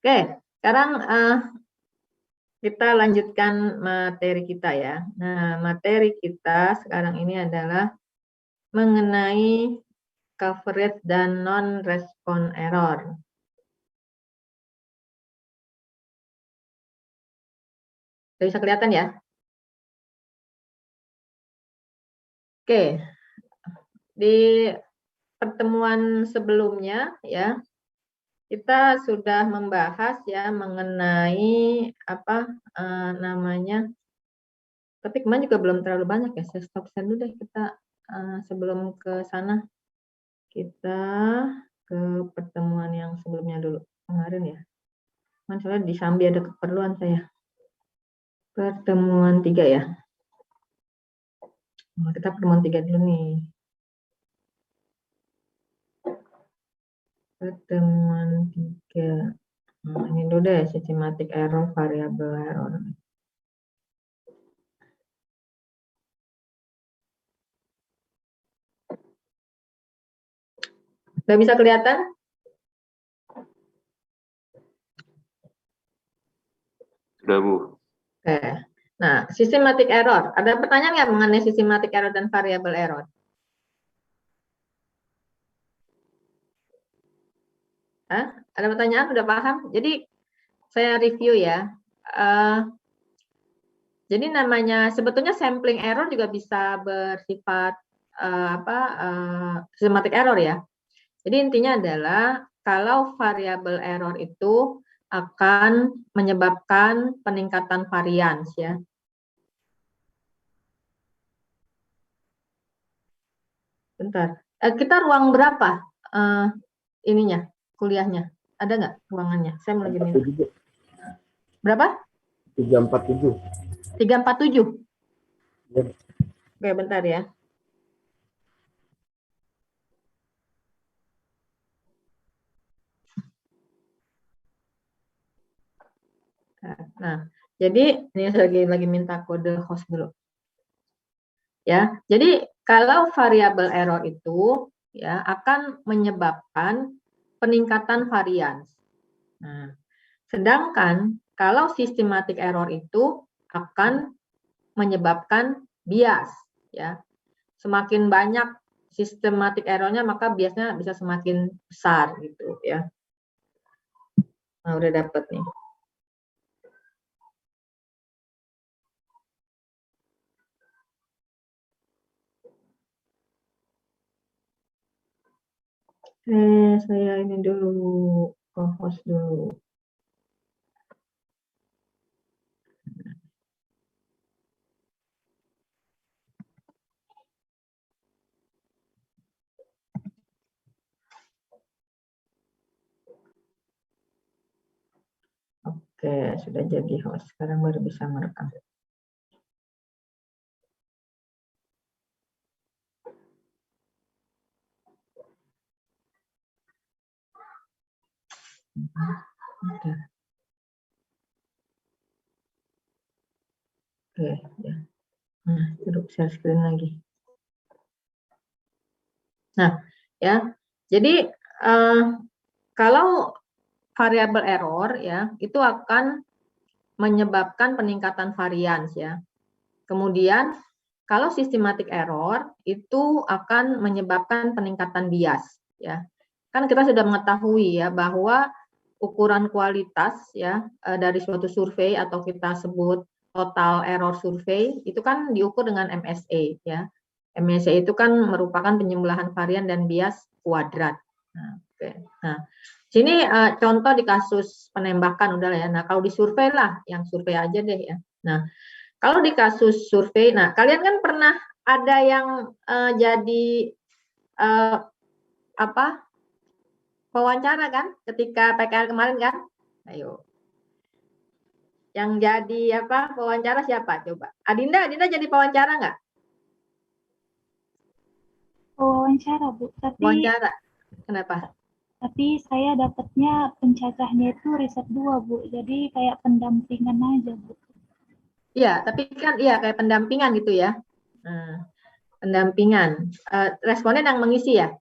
Oke, sekarang kita lanjutkan materi kita ya. Nah, materi kita sekarang ini adalah mengenai coverage dan non-respon error. Sudah bisa kelihatan ya? Oke, di pertemuan sebelumnya ya, kita sudah membahas ya mengenai apa namanya. Tapi kemarin juga belum terlalu banyak ya. Saya stop share dulu deh kita sebelum ke sana. Kita ke pertemuan yang sebelumnya dulu kemarin ya. Soalnya di Sambi ada keperluan saya. Pertemuan 3 ya. Nah, kita pertemuan 3 dulu nih. Pertemuan 3. Nah, ini dulu deh, systematic error, variable error. Sudah bisa kelihatan? Sudah, Bu. Oke. Nah, systematic error. Ada pertanyaan nggak mengenai systematic error dan variable error? Ada pertanyaan? Sudah paham? Jadi saya review ya. Jadi namanya sebetulnya sampling error juga bisa bersifat systematic error ya. Jadi intinya adalah kalau variable error itu akan menyebabkan peningkatan varians ya. Bentar. Kita ruang berapa ininya kuliahnya? Ada nggak ruangannya? Saya mau lagi minta. Berapa? 347. 347. Ya. Oke, bentar ya. Nah, jadi ini lagi minta kode host dulu. Ya, jadi kalau variabel error itu ya akan menyebabkan peningkatan varians. Nah, sedangkan kalau systematic error itu akan menyebabkan bias ya. Semakin banyak systematic errornya maka biasnya bisa semakin besar gitu ya. Nah, udah dapet nih. Saya ini dulu ke host dulu. Oke, sudah jadi host. Sekarang baru bisa merekam. Oke, ya. Nah, cukup share screen lagi. Nah, ya. Jadi kalau variabel error ya, itu akan menyebabkan peningkatan varians ya. Kemudian kalau systematic error itu akan menyebabkan peningkatan bias ya. Kan kita sudah mengetahui ya bahwa ukuran kualitas ya dari suatu survei atau kita sebut total error survei itu kan diukur dengan MSA ya. MSA itu kan merupakan penjumlahan varian dan bias kuadrat. Nah, okay. Nah sini contoh di kasus penembakan udah lah ya. Nah kalau di survei lah, yang survei aja deh ya. Nah kalau di kasus survei, nah kalian kan pernah ada yang jadi wawancara kan ketika PKL kemarin kan? Ayo. Yang jadi wawancara siapa coba? Adinda jadi wawancara nggak? Wawancara Bu, Wawancara. Kenapa? Tapi saya dapatnya pencacahnya itu riset 2 Bu, jadi kayak pendampingan aja Bu. Iya, tapi kan iya kayak pendampingan gitu ya. Pendampingan. Responden yang mengisi ya.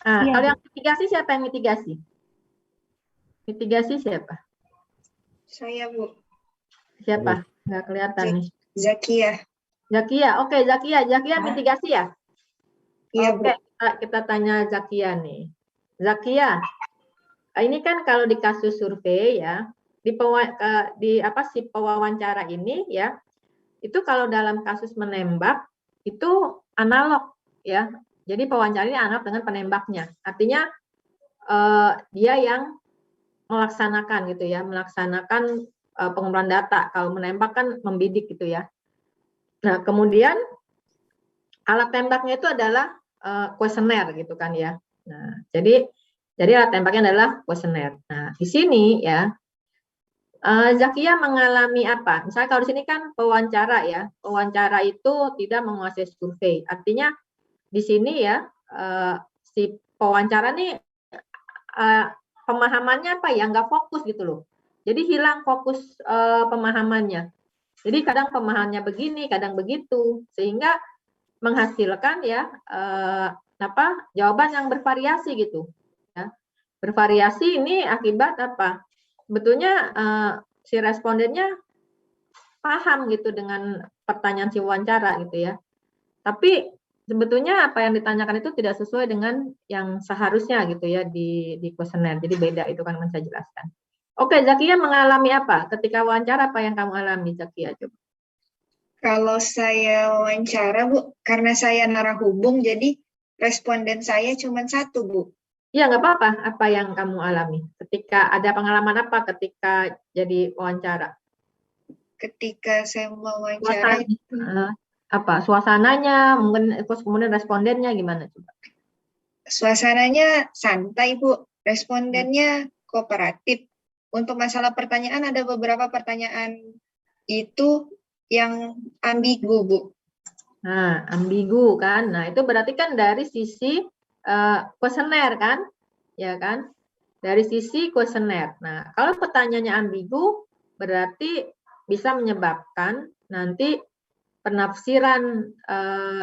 Nah, Iya, kalau Bu. yang mitigasi siapa yang mitigasi? Mitigasi siapa? Saya, Bu. Siapa? Nggak kelihatan nih. Zakia. Zakia, oke Zakia. Zakia mitigasi ya? Iya, Bu. Oke, kita tanya Zakia nih. Zakia, ini kan kalau di kasus survei ya, di si pewawancara ini ya, itu kalau dalam kasus menembak itu analog ya. Jadi pewawancara ini analog dengan penembaknya. Artinya dia yang melaksanakan gitu ya, melaksanakan pengumpulan data. Kalau menembak kan membidik gitu ya. Nah, kemudian alat tembaknya itu adalah kuesioner gitu kan ya. Nah, jadi alat tembaknya adalah kuesioner. Nah, di sini ya Zakia mengalami apa? Misalnya kalau di sini kan pewawancara ya. Pewawancara itu tidak menguasai survei. Artinya di sini ya si pewawancara nih pemahamannya apa ya? Nggak fokus gitu loh. Jadi hilang fokus pemahamannya. Jadi kadang pemahamannya begini, kadang begitu, sehingga menghasilkan ya jawaban yang bervariasi gitu. Ya. Bervariasi ini akibat apa? Sebetulnya si respondennya paham gitu dengan pertanyaan si wawancara gitu ya. Tapi sebetulnya apa yang ditanyakan itu tidak sesuai dengan yang seharusnya gitu ya di kuesioner. Jadi beda itu kan saya jelaskan. Oke, Zakia mengalami apa? Ketika wawancara apa yang kamu alami, Zakia? Coba. Kalau saya wawancara, Bu, karena saya narahubung, jadi responden saya cuma satu, Bu. Ya, nggak apa-apa. Apa yang kamu alami? Ketika ada pengalaman apa ketika jadi wawancara? Ketika saya mewawancara itu, apa suasananya, mungkin kemudian respondennya gimana coba? Suasananya santai, Bu. Respondennya kooperatif. Untuk masalah pertanyaan, ada beberapa pertanyaan itu yang ambigu, Bu. Nah, ambigu kan. Nah, itu berarti kan dari sisi kuesioner kan? Ya kan? Dari sisi kuesioner. Nah, kalau pertanyaannya ambigu, berarti bisa menyebabkan nanti penafsiran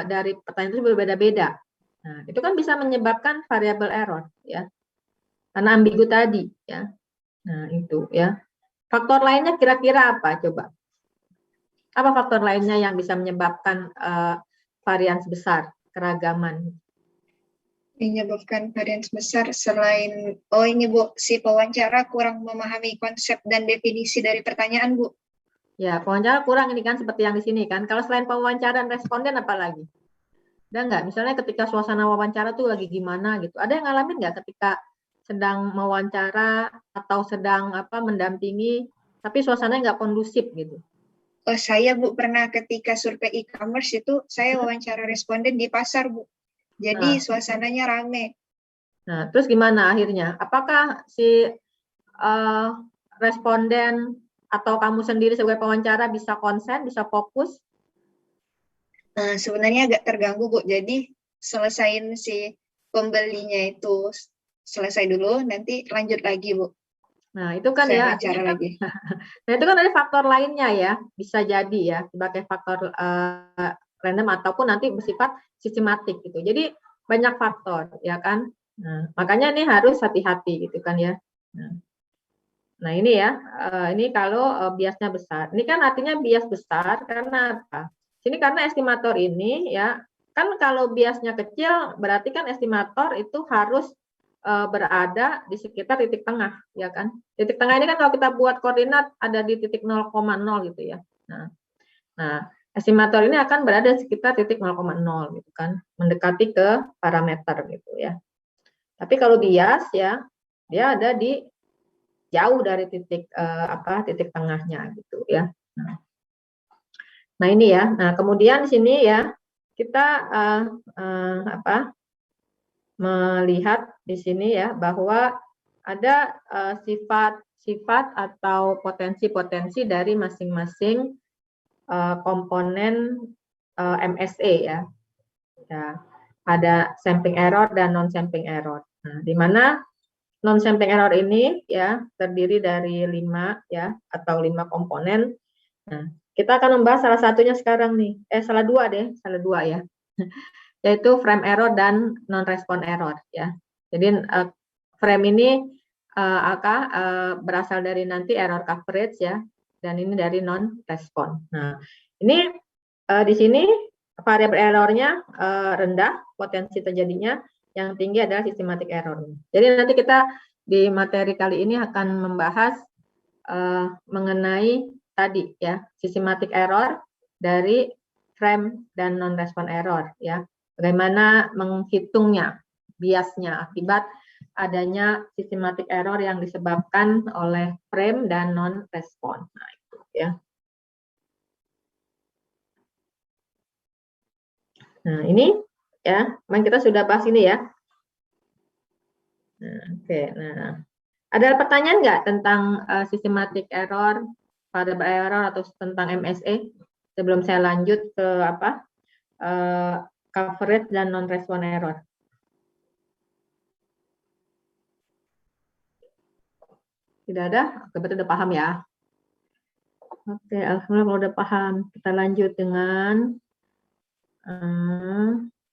dari pertanyaan itu berbeda-beda. Nah, itu kan bisa menyebabkan variabel error ya. Karena ambigu tadi ya. Nah, itu ya. Faktor lainnya kira-kira apa coba? Apa faktor lainnya yang bisa menyebabkan varians besar, keragaman? Menyebabkan varians besar selain, ini Bu, si pewawancara kurang memahami konsep dan definisi dari pertanyaan, Bu. Ya, pewawancara kurang ini kan seperti yang di sini kan. Kalau selain pewawancara dan responden apa lagi? Ada nggak? Misalnya ketika suasana wawancara tuh lagi gimana gitu. Ada yang ngalamin nggak ketika sedang mewawancara atau sedang mendampingi, tapi suasananya nggak kondusif gitu? Oh, saya, Bu, pernah ketika survei e-commerce itu, saya wawancara responden di pasar, Bu. Jadi suasananya rame. Nah, terus gimana akhirnya? Apakah si responden atau kamu sendiri sebagai pewawancara bisa konsen, bisa fokus? Sebenarnya agak terganggu, Bu. Jadi selesain si pembelinya itu selesai dulu, nanti lanjut lagi, Bu. Nah, itu kan saya ya. wawancara lagi. Nah, itu kan ada faktor lainnya ya, bisa jadi ya sebagai faktor random ataupun nanti bersifat sistematik gitu. Jadi banyak faktor ya kan. Nah, makanya ini harus hati-hati gitu kan ya. Nah ini ya, ini kalau biasnya besar. Ini kan artinya bias besar karena apa? Sini karena estimator ini ya, kan kalau biasnya kecil berarti kan estimator itu harus berada di sekitar titik tengah, ya kan? Titik tengah ini kan kalau kita buat koordinat ada di titik 0,0 gitu ya. Nah, estimator ini akan berada di sekitar titik 0,0 gitu kan, mendekati ke parameter gitu ya. Tapi kalau bias ya, dia ada di jauh dari titik titik tengahnya gitu ya. Nah ini ya. Nah kemudian di sini ya kita melihat di sini ya bahwa ada sifat-sifat atau potensi-potensi dari masing-masing komponen MSE ya. Ada sampling error dan non sampling error. Nah, di mana non sampling error ini ya terdiri dari 5 ya atau 5 komponen. Nah, kita akan membahas salah satunya sekarang nih. Salah dua ya. Yaitu frame error dan non respond error ya. Jadi frame ini berasal dari nanti error coverage ya, dan ini dari non-respon. Nah, ini di sini variabel errornya rendah potensi terjadinya, yang tinggi adalah systematic error. Jadi nanti kita di materi kali ini akan membahas mengenai tadi ya, systematic error dari frame dan non-respon error ya. Bagaimana menghitungnya, biasnya akibat adanya systematic error yang disebabkan oleh frame dan non-respon. Nah, itu ya. Nah, ini ya, memang kita sudah bahas ini ya. Nah, oke. Nah, ada pertanyaan nggak tentang systematic error, variable error atau tentang MSE sebelum saya lanjut ke coverage dan non-respon error? Tidak ada? Berarti udah paham ya. Oke, alhamdulillah kalau udah paham. Kita lanjut dengan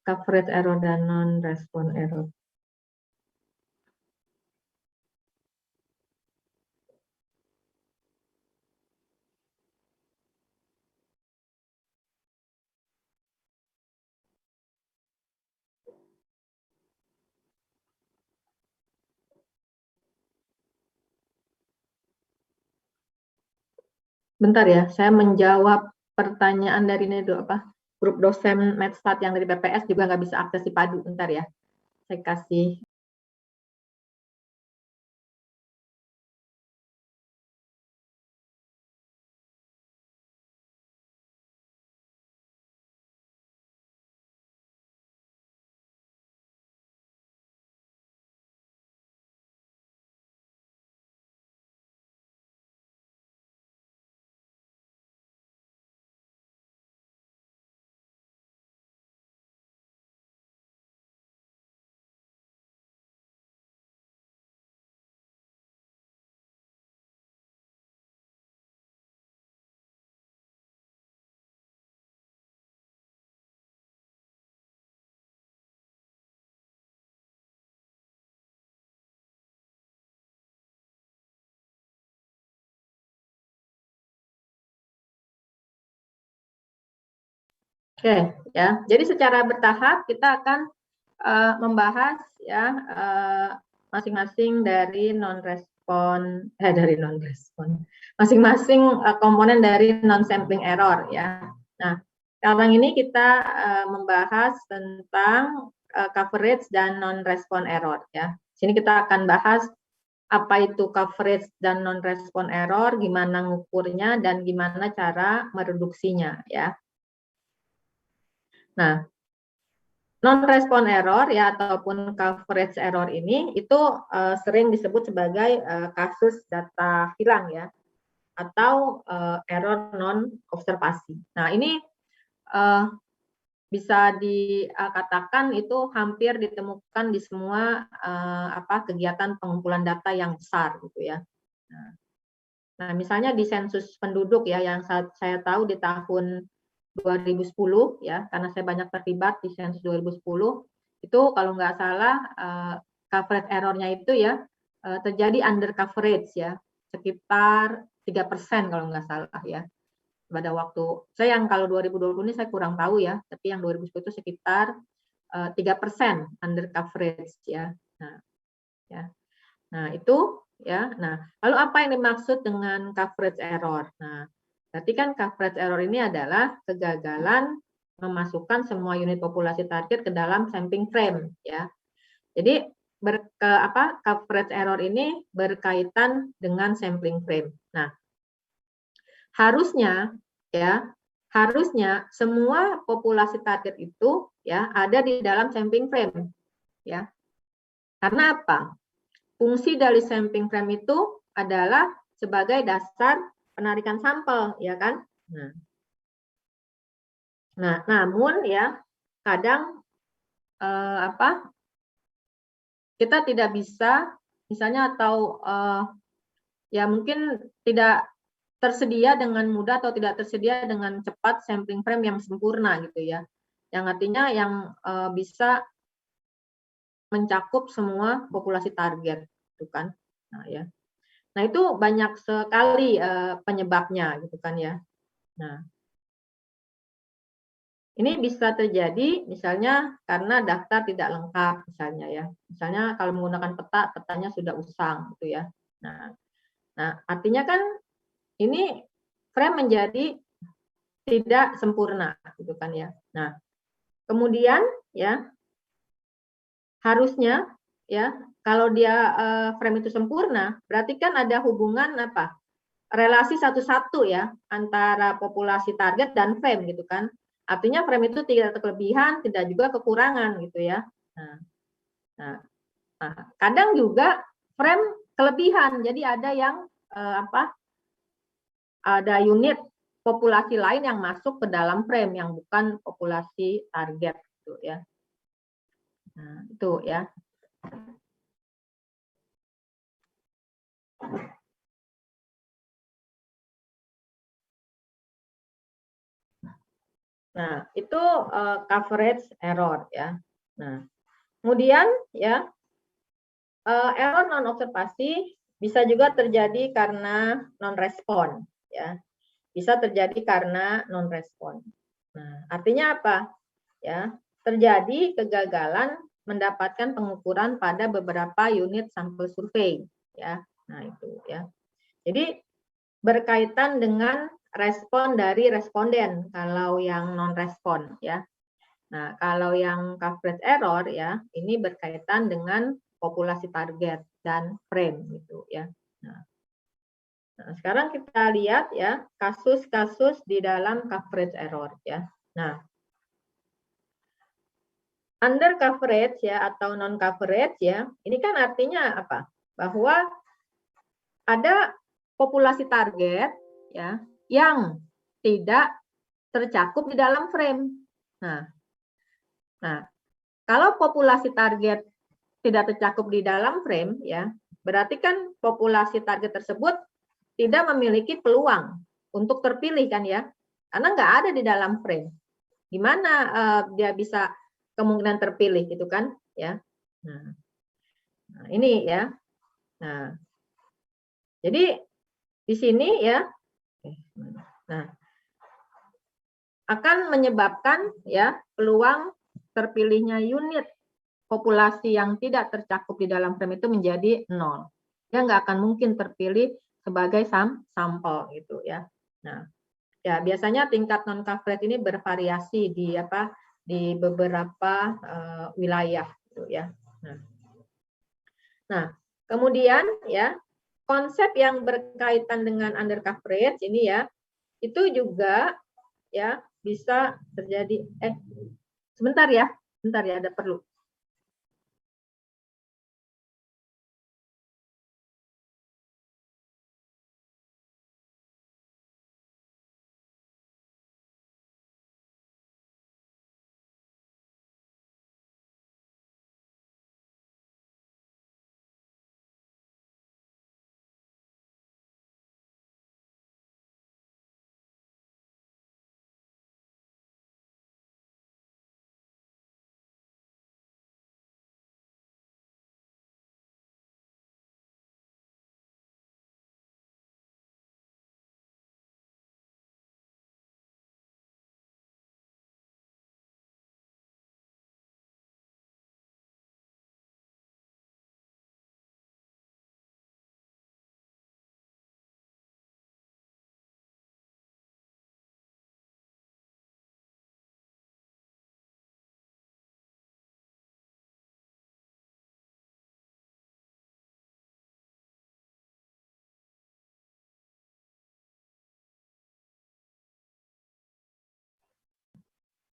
coverage error dan non-respon error. Bentar ya, saya menjawab pertanyaan dari grup dosen Medstat yang dari BPS juga nggak bisa akses di Padu. Bentar ya, saya kasih. Oke, ya. Jadi secara bertahap kita akan membahas ya masing-masing dari masing-masing komponen dari non-sampling error ya. Nah, sekarang ini kita membahas tentang coverage dan non-respon error ya. Sini kita akan bahas apa itu coverage dan non-respon error, gimana ngukurnya dan gimana cara mereduksinya ya. Nah, non-respon error ya ataupun coverage error ini itu sering disebut sebagai kasus data hilang ya, atau error non observasi. Nah, ini bisa dikatakan itu hampir ditemukan di semua kegiatan pengumpulan data yang besar gitu ya. Nah, misalnya di sensus penduduk ya, yang saya tahu di tahun 2010 ya, karena saya banyak terlibat di sensus 2010 itu kalau nggak salah coverage errornya itu ya terjadi under coverage ya, sekitar 3% kalau nggak salah ya. Pada waktu saya yang kalau 2020 ini saya kurang tahu ya, tapi yang 2010 itu sekitar 3% under coverage ya. Nah itu ya. Nah, lalu apa yang dimaksud dengan coverage error? Nah, berarti kan coverage error ini adalah kegagalan memasukkan semua unit populasi target ke dalam sampling frame ya. Jadi coverage error ini berkaitan dengan sampling frame. Nah, harusnya semua populasi target itu ya ada di dalam sampling frame ya. Karena apa? Fungsi dari sampling frame itu adalah sebagai dasar penarikan sampel, ya kan? Nah, namun ya kadang kita tidak bisa, misalnya atau ya mungkin tidak tersedia dengan mudah atau tidak tersedia dengan cepat sampling frame yang sempurna gitu ya. Yang artinya yang bisa mencakup semua populasi target, gitu kan? Nah, ya. Nah, itu banyak sekali penyebabnya gitu kan ya. Nah, ini bisa terjadi misalnya karena daftar tidak lengkap misalnya ya. Misalnya kalau menggunakan peta, petanya sudah usang gitu ya. Nah, artinya kan ini frame menjadi tidak sempurna gitu kan ya. Nah, kemudian ya harusnya ya kalau dia frame itu sempurna, berarti kan ada hubungan apa? Relasi satu-satu ya antara populasi target dan frame gitu kan. Artinya frame itu tidak kelebihan, tidak juga kekurangan gitu ya. Nah, kadang juga frame kelebihan. Jadi ada yang ada unit populasi lain yang masuk ke dalam frame yang bukan populasi target gitu ya. Nah, itu ya. Nah, itu coverage error ya. Nah, kemudian ya error non observasi bisa juga terjadi karena non respon ya. Bisa terjadi karena non respon. Nah, artinya apa? Ya, terjadi kegagalan mendapatkan pengukuran pada beberapa unit sampel survei ya. Nah, itu ya. Jadi berkaitan dengan respon dari responden kalau yang non respon ya. Nah, kalau yang coverage error ya, ini berkaitan dengan populasi target dan frame gitu ya. Nah, sekarang kita lihat ya kasus-kasus di dalam coverage error ya. Nah, under coverage ya atau non coverage ya, ini kan artinya apa? Bahwa ada populasi target ya yang tidak tercakup di dalam frame. Nah, kalau populasi target tidak tercakup di dalam frame ya, berarti kan populasi target tersebut tidak memiliki peluang untuk terpilih kan ya, karena nggak ada di dalam frame. Gimana dia bisa kemungkinan terpilih gitu kan ya. Nah, ini ya. Nah, jadi di sini ya. Nah, akan menyebabkan ya peluang terpilihnya unit populasi yang tidak tercakup di dalam frame itu menjadi 0. Dia nggak akan mungkin terpilih sebagai sampel gitu ya. Nah, ya biasanya tingkat non coverage ini bervariasi di beberapa wilayah gitu ya. Nah, kemudian ya konsep yang berkaitan dengan under coverage ini ya itu juga ya bisa terjadi sebentar ya ada perlu.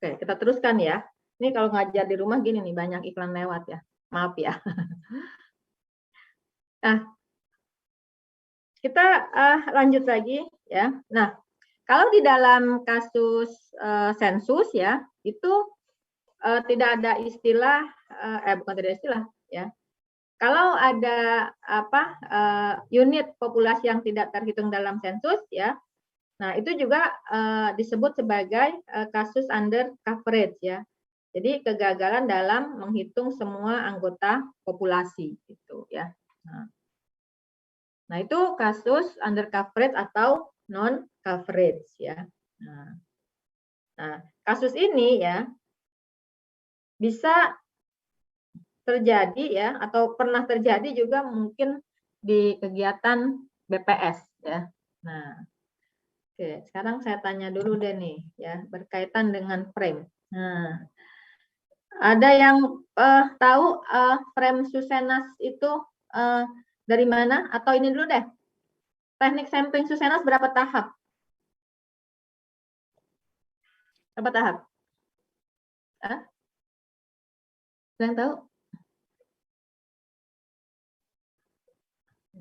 Oke, kita teruskan ya. Ini kalau ngajar di rumah gini nih, banyak iklan lewat ya. Maaf ya. Nah, kita lanjut lagi ya. Nah, kalau di dalam kasus sensus ya, itu tidak ada istilah, bukan tidak istilah ya. Kalau ada unit populasi yang tidak terhitung dalam sensus ya, nah itu juga disebut sebagai kasus under coverage ya. Jadi kegagalan dalam menghitung semua anggota populasi gitu ya. Nah, Nah, itu kasus under coverage atau non coverage ya. Nah, kasus ini ya bisa terjadi ya atau pernah terjadi juga mungkin di kegiatan BPS ya. Nah, oke, sekarang saya tanya dulu deh nih ya berkaitan dengan frame. Nah, ada yang tahu frame Susenas itu dari mana? Atau ini dulu deh, teknik sampling Susenas berapa tahap? Berapa tahap? Ada yang tahu?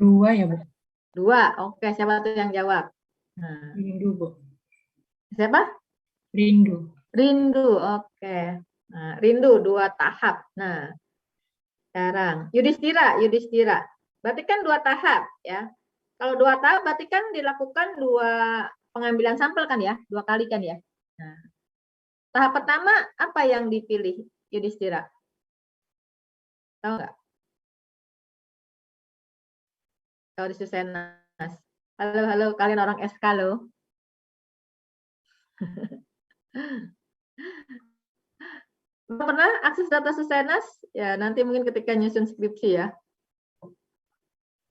2 ya, Bu? 2, oke. Siapa tuh yang jawab? Nah, Rindu, Bu. siapa? Rindu. Rindu, oke. Nah, Rindu 2 tahap. Nah, sekarang Yudhistira. Berarti kan 2 tahap ya. Kalau 2 tahap berarti kan dilakukan 2 pengambilan sampel kan ya, 2 kali kan ya. Nah, tahap pertama apa yang dipilih Yudhistira? Tahu nggak? Kalau di Susenas. Halo, kalian orang SK loh. Pernah akses data Susenas? Ya, nanti mungkin ketika nyusun skripsi ya.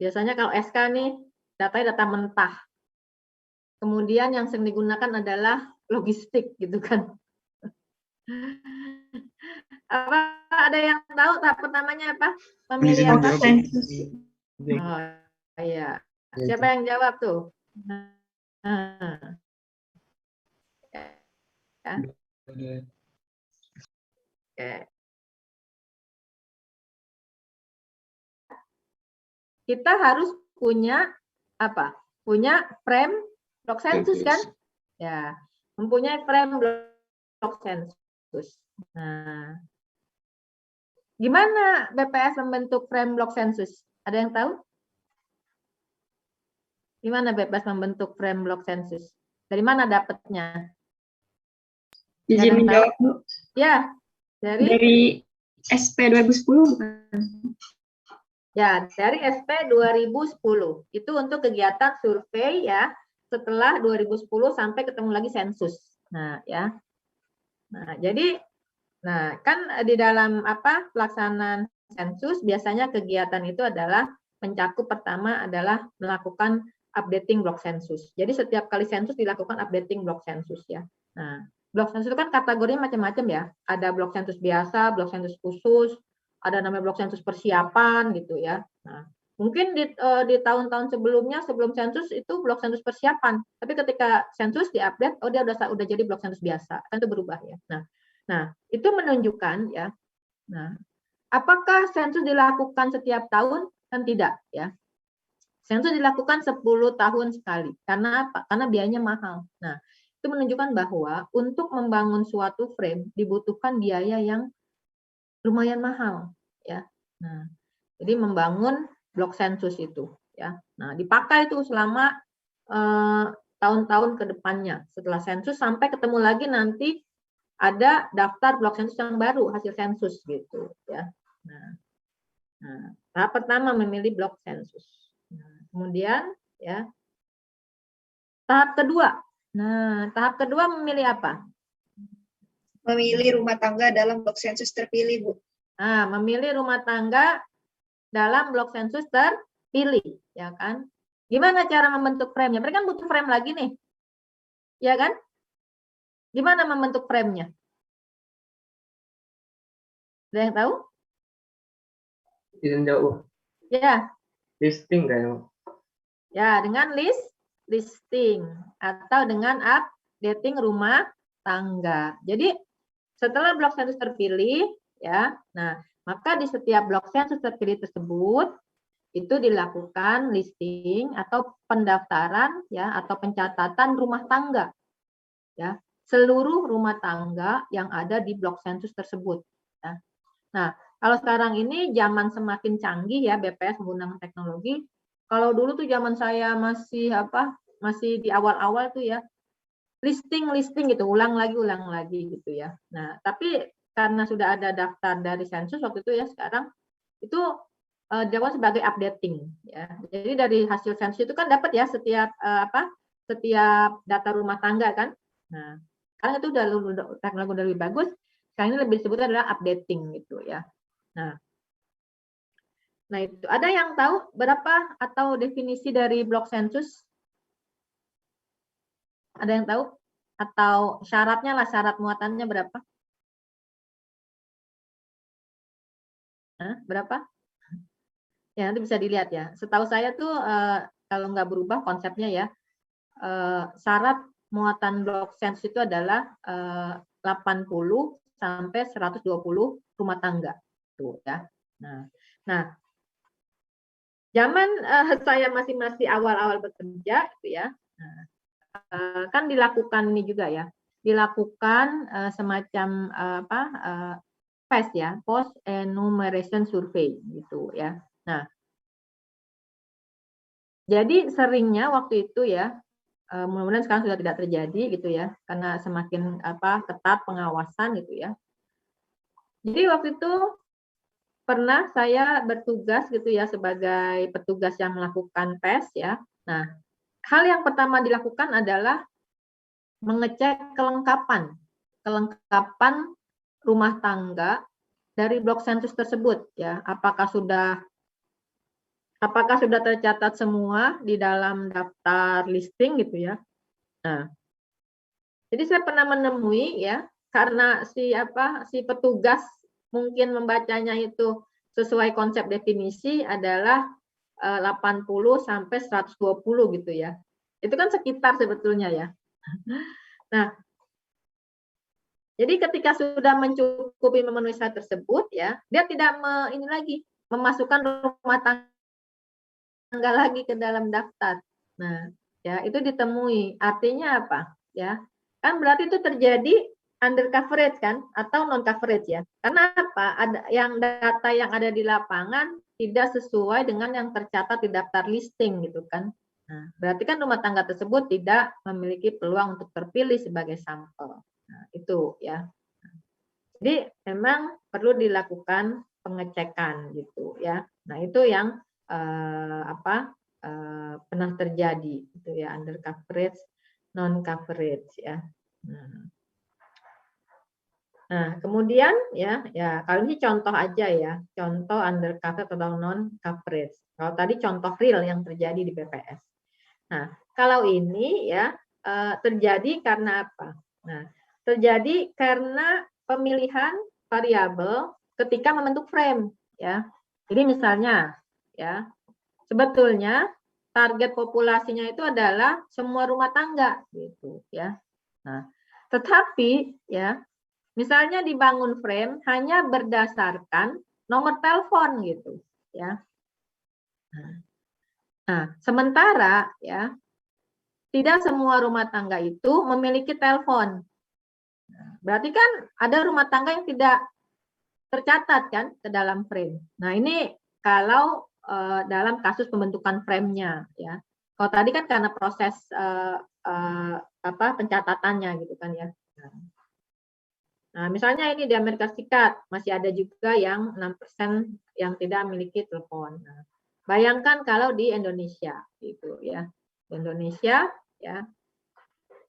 Biasanya kalau SK nih, datanya data mentah. Kemudian yang sering digunakan adalah logistik gitu kan. Apa ada yang tahu tahap pertamanya apa? Memilih apa? Oh, iya. Siapa yang jawab tuh? Nah. Ya. Oke. Kita harus punya apa? Punya frame block sensus kan? Ya, mempunyai frame block sensus. Nah, gimana BPS membentuk frame block sensus? Ada yang tahu? Gimana BPS membentuk frame block sensus? Dari mana dapatnya? Izin menjawab, Bu. Ya, Dari SP 2010 bukan? Ya, dari SP 2010. Itu untuk kegiatan survei ya, setelah 2010 sampai ketemu lagi sensus. Nah, ya. Nah, jadi kan di dalam pelaksanaan sensus biasanya kegiatan itu adalah mencakup pertama adalah melakukan updating blok sensus. Jadi setiap kali sensus dilakukan updating blok sensus ya. Nah, blok sensus itu kan kategorinya macam-macam ya. Ada blok sensus biasa, blok sensus khusus, ada namanya blok sensus persiapan gitu ya. Nah, mungkin di tahun-tahun sebelumnya sebelum sensus itu blok sensus persiapan, tapi ketika sensus diupdate, oh dia udah jadi blok sensus biasa, kan itu berubah ya. Nah, itu menunjukkan ya. Nah, apakah sensus dilakukan setiap tahun? Kan tidak ya. Sensus dilakukan 10 tahun sekali. Karena apa? Karena biayanya mahal. Nah, itu menunjukkan bahwa untuk membangun suatu frame dibutuhkan biaya yang lumayan mahal ya. Nah, jadi membangun blok sensus itu ya. Nah, dipakai itu selama tahun-tahun ke depannya. Setelah sensus sampai ketemu lagi nanti ada daftar blok sensus yang baru hasil sensus gitu ya. Nah, tahap pertama memilih blok sensus. Nah, kemudian ya tahap kedua. Nah, tahap kedua memilih apa? Memilih rumah tangga dalam blok sensus terpilih, Bu. Nah, memilih rumah tangga dalam blok sensus terpilih, ya kan? Gimana cara membentuk frame-nya? Mereka kan butuh frame lagi nih, ya kan? Gimana membentuk frame-nya? Ada yang tahu? Izin jawab. Ya. Listing kayaknya. Ya, dengan listing atau dengan updating rumah tangga. Jadi setelah blok sensus terpilih, ya, nah maka di setiap blok sensus terpilih tersebut itu dilakukan listing atau pendaftaran ya atau pencatatan rumah tangga, ya seluruh rumah tangga yang ada di blok sensus tersebut. Ya. Nah, kalau sekarang ini zaman semakin canggih ya BPS menggunakan teknologi. Kalau dulu tuh zaman saya masih masih di awal-awal tuh ya listing gitu, ulang lagi gitu ya. Nah, tapi karena sudah ada daftar dari sensus waktu itu ya sekarang itu dilakukan sebagai updating ya. Jadi dari hasil sensus itu kan dapat ya setiap setiap data rumah tangga kan. Nah, karena itu udah teknologi udah lebih bagus, sekarang ini lebih disebut adalah updating gitu ya. Nah, itu ada yang tahu berapa atau definisi dari blok sensus? Ada yang tahu? Atau syaratnya lah, syarat muatannya berapa? Berapa? Ya, nanti bisa dilihat ya. Setahu saya tuh kalau nggak berubah konsepnya ya, syarat muatan blok sensus itu adalah 80 sampai 120 rumah tangga. Tuh ya. Nah, zaman saya masih awal-awal bekerja gitu ya. Kan dilakukan ini juga ya. Dilakukan semacam PES ya, Post Enumeration Survey gitu ya. Nah, jadi seringnya waktu itu ya, mudah-mudahan sekarang sudah tidak terjadi gitu ya, karena semakin ketat pengawasan gitu ya. Jadi waktu itu pernah saya bertugas gitu ya sebagai petugas yang melakukan PES ya. Nah, hal yang pertama dilakukan adalah mengecek kelengkapan rumah tangga dari blok sensus tersebut ya. Apakah sudah tercatat semua di dalam daftar listing gitu ya. Nah, jadi saya pernah menemui ya, karena si petugas mungkin membacanya itu sesuai konsep definisi adalah 80 sampai 120 gitu ya. Itu kan sekitar sebetulnya ya. Nah, jadi ketika sudah mencukupi memenuhi syarat tersebut ya, dia tidak memasukkan rumah tangga lagi ke dalam daftar. Nah, ya itu ditemui. Artinya apa? Ya, kan berarti itu terjadi under coverage kan atau non coverage ya. Karena apa? Ada data yang ada di lapangan tidak sesuai dengan yang tercatat di daftar listing gitu kan. Nah, berarti kan rumah tangga tersebut tidak memiliki peluang untuk terpilih sebagai sampel. Nah, itu ya. Jadi memang perlu dilakukan pengecekan gitu ya. Nah, itu yang pernah terjadi gitu ya, under coverage, non coverage ya. Nah, kemudian ya kalau ini contoh aja ya, contoh under coverage atau non coverage. Kalau tadi contoh real yang terjadi di BPS. Nah, kalau ini ya terjadi karena apa? Nah, terjadi karena pemilihan variabel ketika membentuk frame ya. Jadi misalnya ya, sebetulnya target populasinya itu adalah semua rumah tangga gitu ya. Nah, tetapi ya misalnya dibangun frame hanya berdasarkan nomor telepon gitu ya. Nah, sementara ya tidak semua rumah tangga itu memiliki telepon. Berarti kan ada rumah tangga yang tidak tercatat kan ke dalam frame. Nah, ini kalau dalam kasus pembentukan frame-nya ya. Kalau tadi kan karena proses pencatatannya gitu kan ya. Nah, misalnya ini di Amerika Serikat masih ada juga yang 6% yang tidak memiliki telepon. Nah, bayangkan kalau di Indonesia gitu ya. Di Indonesia ya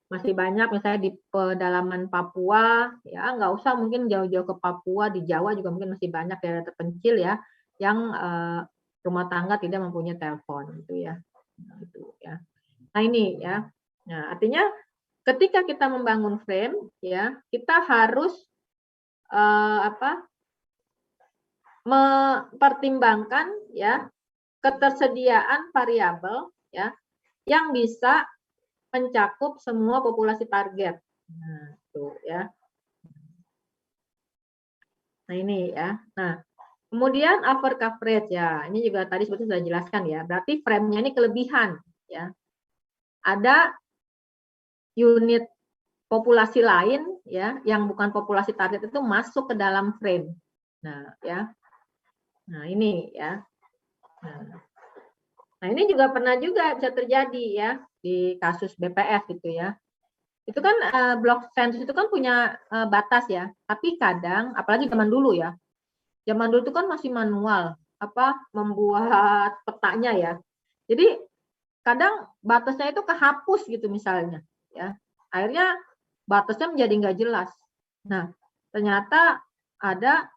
masih banyak misalnya di pedalaman Papua ya, nggak usah mungkin jauh-jauh ke Papua, di Jawa juga mungkin masih banyak daerah terpencil ya yang rumah tangga tidak mempunyai telepon gitu ya. Nah, itu ya. Nah, ini ya. Nah, artinya ketika kita membangun frame ya, kita harus mempertimbangkan ya ketersediaan variabel ya yang bisa mencakup semua populasi target. Nah, tuh ya. Nah, ini ya. Nah, kemudian over coverage ya. Ini juga tadi sebetulnya sudah jelaskan ya. Berarti frame-nya ini kelebihan ya. Ada unit populasi lain ya yang bukan populasi target itu masuk ke dalam frame. Nah, ya. Nah, ini ya. Nah, ini juga pernah juga bisa terjadi ya di kasus BPS gitu ya. Itu kan blok sensus itu kan punya batas ya. Tapi kadang apalagi zaman dulu ya. Zaman dulu itu kan masih manual. membuat petanya ya. Jadi kadang batasnya itu kehapus gitu misalnya, ya. Akhirnya batasnya menjadi nggak jelas. Nah, ternyata ada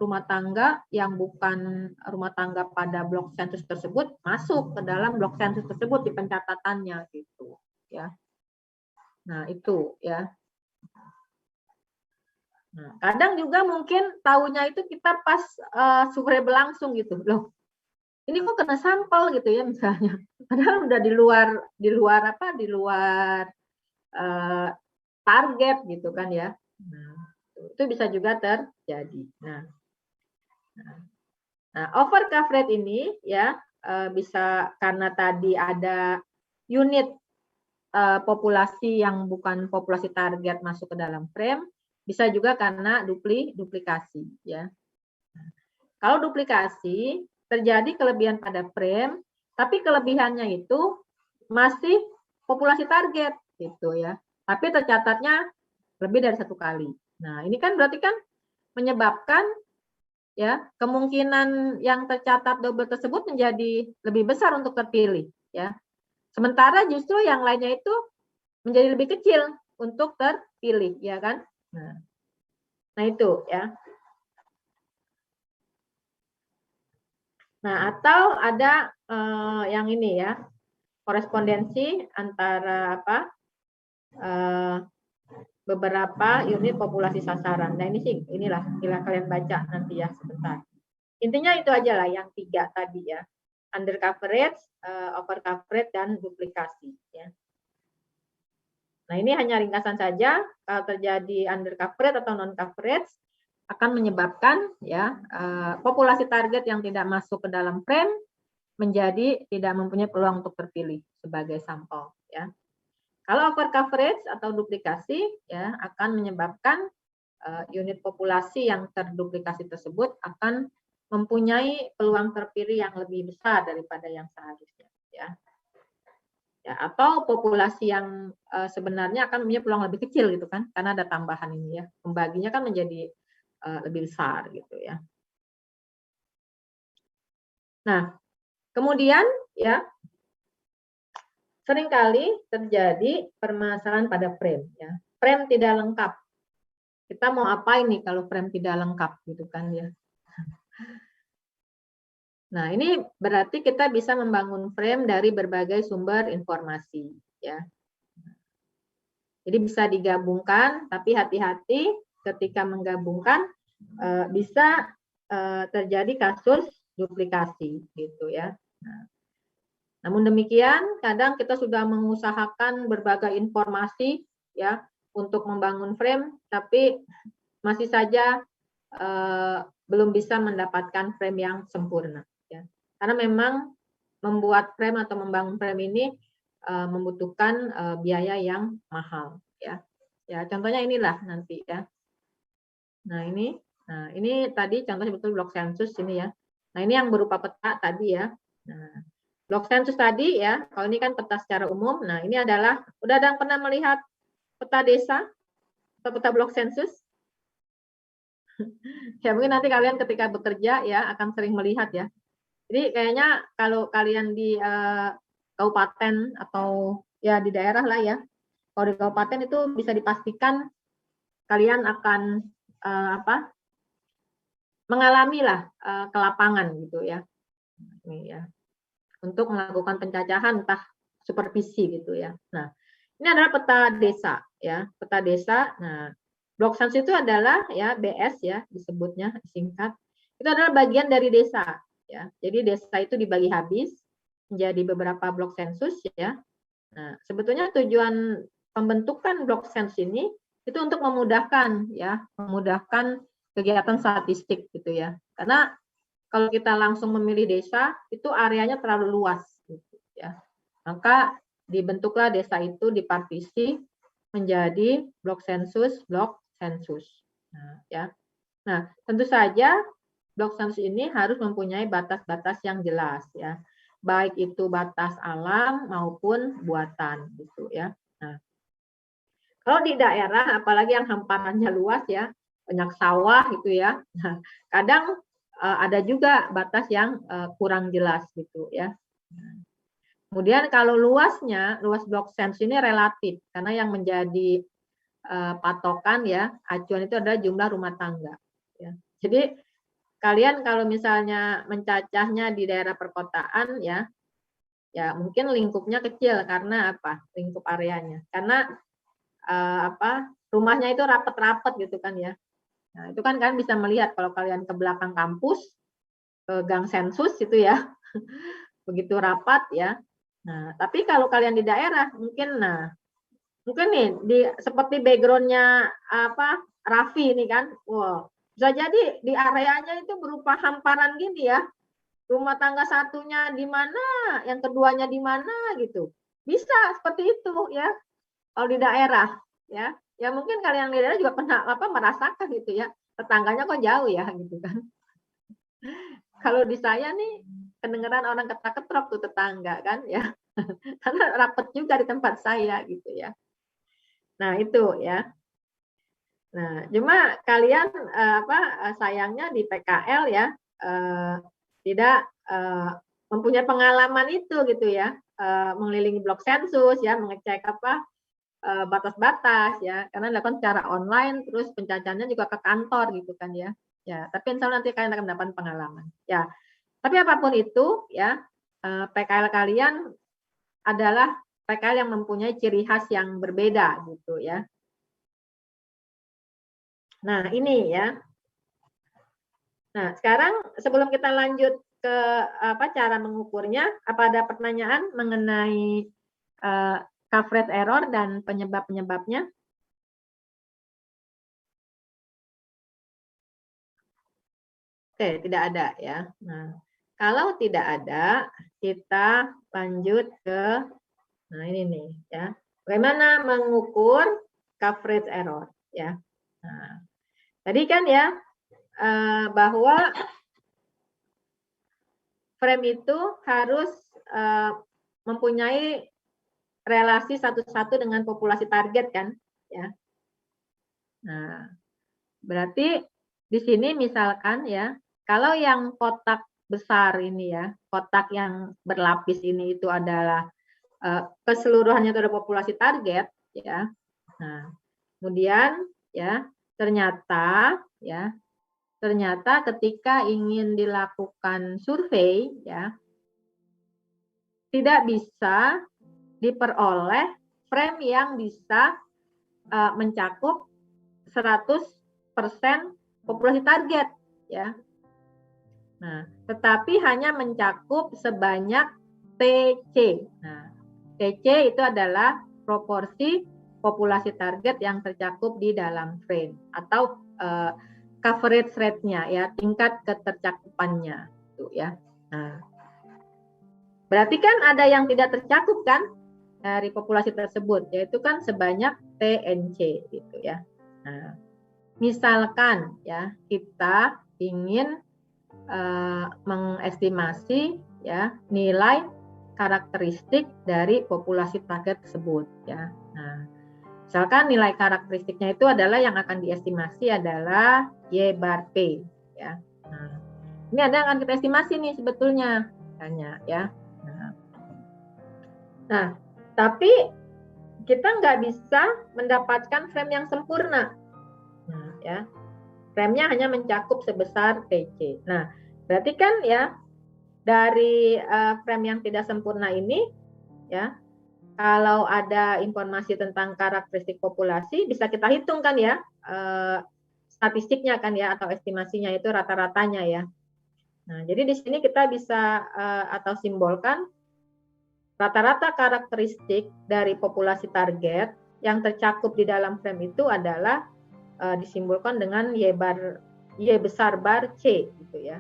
rumah tangga yang bukan rumah tangga pada blok sensus tersebut masuk ke dalam blok sensus tersebut di pencatatannya gitu, ya. Nah, itu ya. Nah, kadang juga mungkin tahunya itu kita pas survei berlangsung gitu loh. Ini kok kena sampel gitu ya misalnya. Padahal udah di luar target gitu kan ya. Nah, itu bisa juga terjadi. Nah, over coverage ini ya bisa karena tadi ada unit populasi yang bukan populasi target masuk ke dalam frame, bisa juga karena duplikasi ya. Kalau duplikasi terjadi kelebihan pada frame, tapi kelebihannya itu masih populasi target gitu ya. Tapi tercatatnya lebih dari 1 kali. Nah, ini kan berarti kan menyebabkan ya kemungkinan yang tercatat double tersebut menjadi lebih besar untuk terpilih ya. Sementara justru yang lainnya itu menjadi lebih kecil untuk terpilih ya kan. Nah itu ya. Nah, atau ada yang ini ya, korespondensi antara beberapa unit populasi sasaran. Nah, ini sih inilah bila kalian baca nanti ya sebentar. Intinya itu aja lah yang 3 tadi ya. Under coverage, over coverage dan duplikasi ya. Nah, ini hanya ringkasan saja. Kalau terjadi under coverage atau non coverage akan menyebabkan ya populasi target yang tidak masuk ke dalam frame menjadi tidak mempunyai peluang untuk terpilih sebagai sampel ya. Kalau over coverage atau duplikasi ya akan menyebabkan unit populasi yang terduplikasi tersebut akan mempunyai peluang terpilih yang lebih besar daripada yang seharusnya ya. Ya, atau populasi yang sebenarnya akan mempunyai peluang lebih kecil gitu kan, karena ada tambahan ini ya, pembaginya kan menjadi lebih besar gitu ya. Nah, kemudian ya seringkali terjadi permasalahan pada frame ya. Frame tidak lengkap. Kita mau apa ini kalau frame tidak lengkap gitu kan ya. Nah, ini berarti kita bisa membangun frame dari berbagai sumber informasi ya. Jadi bisa digabungkan, tapi hati-hati ketika menggabungkan bisa terjadi kasus duplikasi gitu ya. Nah, namun demikian, kadang kita sudah mengusahakan berbagai informasi ya untuk membangun frame, tapi masih saja belum bisa mendapatkan frame yang sempurna. Ya. Karena memang membuat frame atau membangun frame ini membutuhkan biaya yang mahal. Ya, ya contohnya inilah nanti ya. Nah ini tadi contoh sebetulnya blok sensus ini ya. Nah ini yang berupa peta tadi ya. Nah, blok sensus tadi ya, kalau ini kan peta secara umum. Nah ini adalah, udah ada yang pernah melihat peta desa atau peta blok sensus? Ya mungkin nanti kalian ketika bekerja ya akan sering melihat ya. Jadi kayaknya kalau kalian di kabupaten atau ya di daerah lah ya, kalau di kabupaten itu bisa dipastikan kalian akan mengalami lah ke lapangan gitu ya. Ini ya. Untuk melakukan pencacahan entah supervisi gitu ya. Nah, ini adalah peta desa ya, peta desa. Nah, blok sensus itu adalah ya BS ya disebutnya singkat. Itu adalah bagian dari desa ya. Jadi desa itu dibagi habis menjadi beberapa blok sensus ya. Nah, sebetulnya tujuan pembentukan blok sensus ini itu untuk memudahkan ya, memudahkan kegiatan statistik gitu ya. Karena kalau kita langsung memilih desa itu areanya terlalu luas gitu ya. Maka dibentuklah desa itu dipartisi menjadi blok sensus. Nah, ya. Nah, tentu saja blok sensus ini harus mempunyai batas-batas yang jelas ya. Baik itu batas alam maupun buatan gitu ya. Nah, kalau di daerah apalagi yang hamparannya luas ya, banyak sawah gitu ya. Nah, kadang ada juga batas yang kurang jelas gitu ya. Kemudian kalau luas block sense ini relatif karena yang menjadi patokan ya, acuan itu adalah jumlah rumah tangga. Ya. Jadi kalian kalau misalnya mencacahnya di daerah perkotaan ya mungkin lingkupnya kecil karena apa? Lingkup areanya. Karena rumahnya itu rapat-rapat gitu kan ya. Nah, itu kan kalian bisa melihat kalau kalian ke belakang kampus, ke gang sensus itu ya, begitu rapat ya. Nah, tapi kalau kalian di daerah mungkin nih seperti backgroundnya Raffi ini kan, wow, bisa jadi di areanya itu berupa hamparan gini ya, rumah tangga satunya di mana, yang keduanya di mana gitu, bisa seperti itu ya, kalau di daerah ya mungkin kalian di daerah juga pernah merasakan gitu ya, tetangganya kok jauh ya gitu kan. Kalau di saya nih kedengeran orang ketak-ketrok tuh tetangga kan ya, karena rapat juga di tempat saya gitu ya. Nah itu ya. Nah cuma kalian sayangnya di PKL ya tidak mempunyai pengalaman itu gitu ya, mengelilingi blok sensus ya, mengecek batas-batas ya, karena dilakukan secara online, terus pencacahannya juga ke kantor gitu kan ya. Ya, tapi insya Allah nanti kalian akan mendapat pengalaman. Ya, tapi apapun itu ya, PKL kalian adalah PKL yang mempunyai ciri khas yang berbeda gitu ya. Nah, ini ya. Nah, sekarang sebelum kita lanjut ke cara mengukurnya, apa ada pertanyaan mengenai coverage error dan penyebab-penyebabnya? Oke, tidak ada ya. Nah, kalau tidak ada, kita lanjut ke ini nih ya. Bagaimana mengukur coverage error ya. Nah, tadi kan ya bahwa frame itu harus mempunyai relasi satu-satu dengan populasi target kan ya. Nah, berarti di sini misalkan ya, kalau yang kotak besar ini ya, kotak yang berlapis ini itu adalah keseluruhannya itu ada populasi target ya. Nah, kemudian ya ternyata ketika ingin dilakukan survei ya tidak bisa diperoleh frame yang bisa mencakup 100% populasi target ya. Nah, tetapi hanya mencakup sebanyak TC. Nah, TC itu adalah proporsi populasi target yang tercakup di dalam frame atau coverage rate-nya ya, tingkat ketercakupannya itu ya. Nah, berarti kan ada yang tidak tercakup kan dari populasi tersebut, yaitu kan sebanyak TNC gitu ya. Nah, misalkan ya kita ingin mengestimasi ya nilai karakteristik dari populasi target tersebut ya. Nah, misalkan nilai karakteristiknya itu adalah yang akan diestimasi adalah Y bar P ya. Nah, ini ada yang akan kita estimasi nih sebetulnya tanya ya. Nah, tapi kita nggak bisa mendapatkan frame yang sempurna. Nah, ya. Frame-nya hanya mencakup sebesar TC. Nah, berarti kan ya dari frame yang tidak sempurna ini ya, kalau ada informasi tentang karakteristik populasi bisa kita hitung kan ya statistiknya kan ya atau estimasinya itu rata-ratanya ya. Nah, jadi di sini kita bisa atau simbolkan rata-rata karakteristik dari populasi target yang tercakup di dalam frame itu adalah disimbolkan dengan Y besar bar C gitu ya.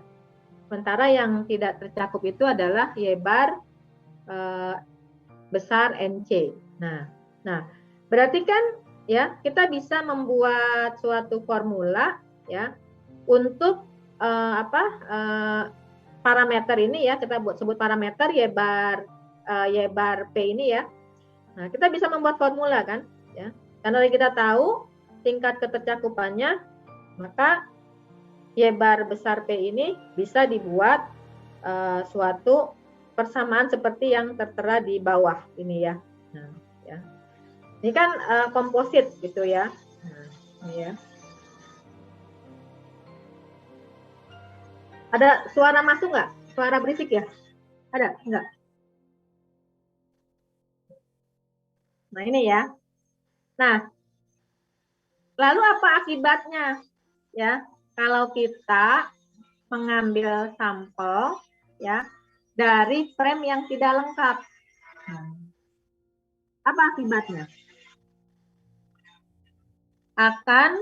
Sementara yang tidak tercakup itu adalah Y bar besar NC. Nah, berarti kan ya kita bisa membuat suatu formula ya untuk parameter ini ya, kita sebut parameter Y bar P ini ya. Nah, kita bisa membuat formula kan ya. Karena kita tahu tingkat ketercakupannya, maka Y bar besar P ini bisa dibuat suatu persamaan seperti yang tertera di bawah ini ya. Nah, ya. Ini kan komposit gitu ya. Nah, ini ya. Ada suara masuk nggak? Suara berisik ya? Ada? Enggak? Nah, ini ya. Nah, lalu apa akibatnya? Ya, kalau kita mengambil sampel ya dari frame yang tidak lengkap. Apa akibatnya? Akan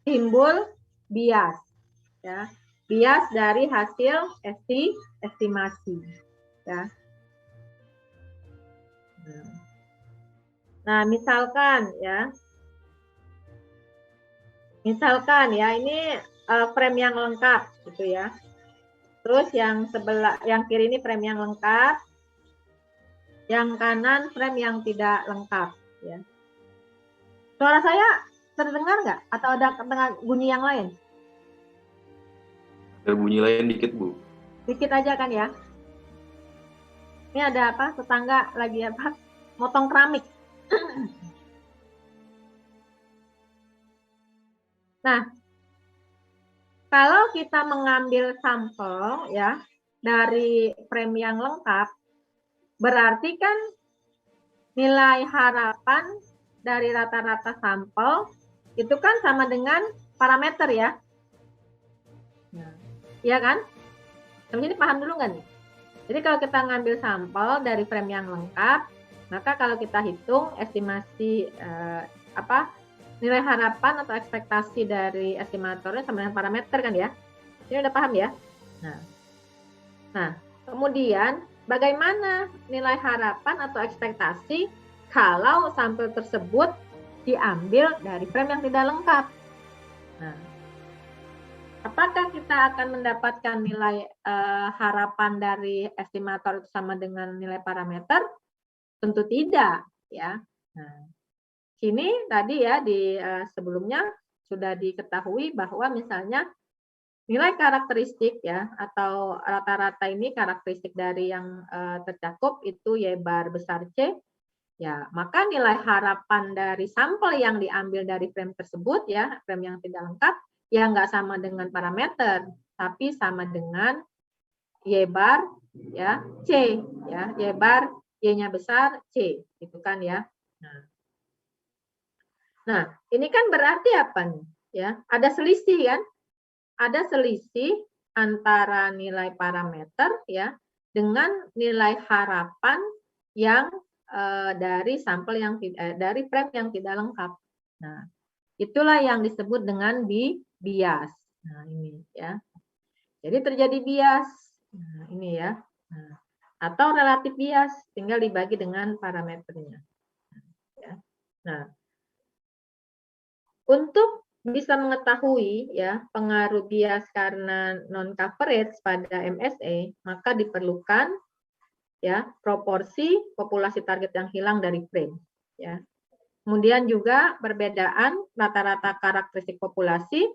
timbul bias ya. Bias dari hasil estimasi ya. Nah, misalkan ya ini frame yang lengkap gitu ya. Terus yang sebelah yang kiri ini frame yang lengkap, yang kanan frame yang tidak lengkap ya. Suara saya terdengar nggak? Atau ada bunyi yang lain? Ada bunyi lain dikit, Bu. Dikit aja kan ya. Ini ada apa? Tetangga lagi apa? Motong keramik. Nah, kalau kita mengambil sampel ya dari frame yang lengkap, berarti kan nilai harapan dari rata-rata sampel itu kan sama dengan parameter ya. Iya kan? Sampai sini paham dulu nggak nih? Jadi kalau kita ngambil sampel dari frame yang lengkap, maka kalau kita hitung estimasi nilai harapan atau ekspektasi dari estimatornya sama dengan parameter kan ya? Ini udah paham ya? Nah, kemudian bagaimana nilai harapan atau ekspektasi kalau sampel tersebut diambil dari frame yang tidak lengkap? Nah, apakah kita akan mendapatkan nilai harapan dari estimator itu sama dengan nilai parameter? Tentu tidak, ya. Nah, sini tadi ya di sebelumnya sudah diketahui bahwa misalnya nilai karakteristik ya atau rata-rata ini karakteristik dari yang tercakup itu Y bar besar C. Ya, maka nilai harapan dari sampel yang diambil dari frame tersebut ya, frame yang tidak lengkap, ya nggak sama dengan parameter, tapi sama dengan Y bar ya C ya, Y bar Y-nya besar C, gitu kan ya. Nah, ini kan berarti apa nih? Ya, ada selisih kan? Ada selisih antara nilai parameter ya dengan nilai harapan yang dari sampel yang dari frame yang tidak lengkap. Nah, itulah yang disebut dengan bias. Nah, ini ya. Jadi terjadi bias. Nah, ini ya. Nah, atau relatif bias, tinggal dibagi dengan parameternya. Nah, untuk bisa mengetahui ya pengaruh bias karena non coverage pada MSE, maka diperlukan ya proporsi populasi target yang hilang dari frame ya. Kemudian juga perbedaan rata-rata karakteristik populasi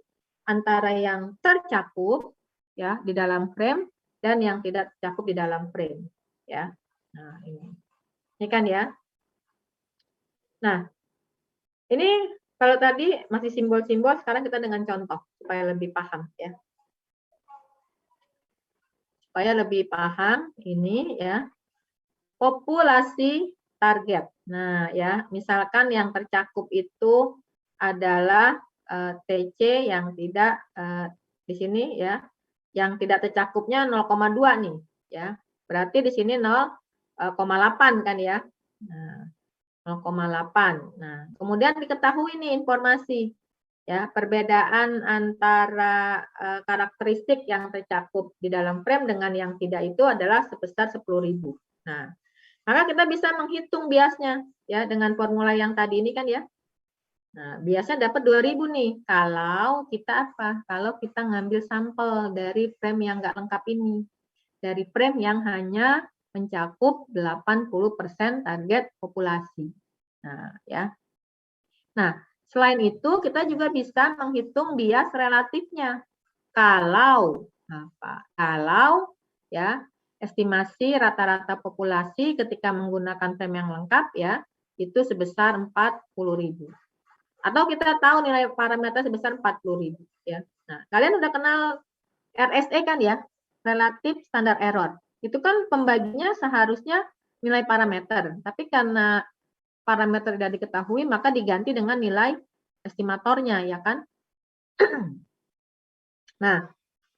antara yang tercakup ya di dalam frame dan yang tidak tercakup di dalam frame ya. Nah, ini kan ya. Nah, ini kalau tadi masih simbol-simbol, sekarang kita dengan contoh supaya lebih paham ya. Supaya lebih paham ini ya. Populasi target. Nah, ya, misalkan yang tercakup itu adalah TC yang tidak di sini ya. Yang tidak tercakupnya 0,2 nih ya. Berarti di sini 0,8 kan ya. Nah, 0,8. Nah, kemudian diketahui nih informasi ya, perbedaan antara karakteristik yang tercakup di dalam frame dengan yang tidak itu adalah sebesar 10.000. Nah, maka kita bisa menghitung biasnya ya dengan formula yang tadi ini kan ya. Nah, biasanya dapat 2.000 nih kalau kita apa? Kalau kita ngambil sampel dari frame yang nggak lengkap ini. Dari frame yang hanya mencakup 80% target populasi. Nah, ya. Nah, selain itu kita juga bisa menghitung bias relatifnya. kalau apa? Kalau ya estimasi rata-rata populasi ketika menggunakan frame yang lengkap ya itu sebesar 40.000. Atau kita tahu nilai parameter sebesar 40.000 ya. Nah, kalian udah kenal RSE kan ya? Relatif standar error. Itu kan pembaginya seharusnya nilai parameter, tapi karena parameter tidak diketahui maka diganti dengan nilai estimatornya ya kan? Nah,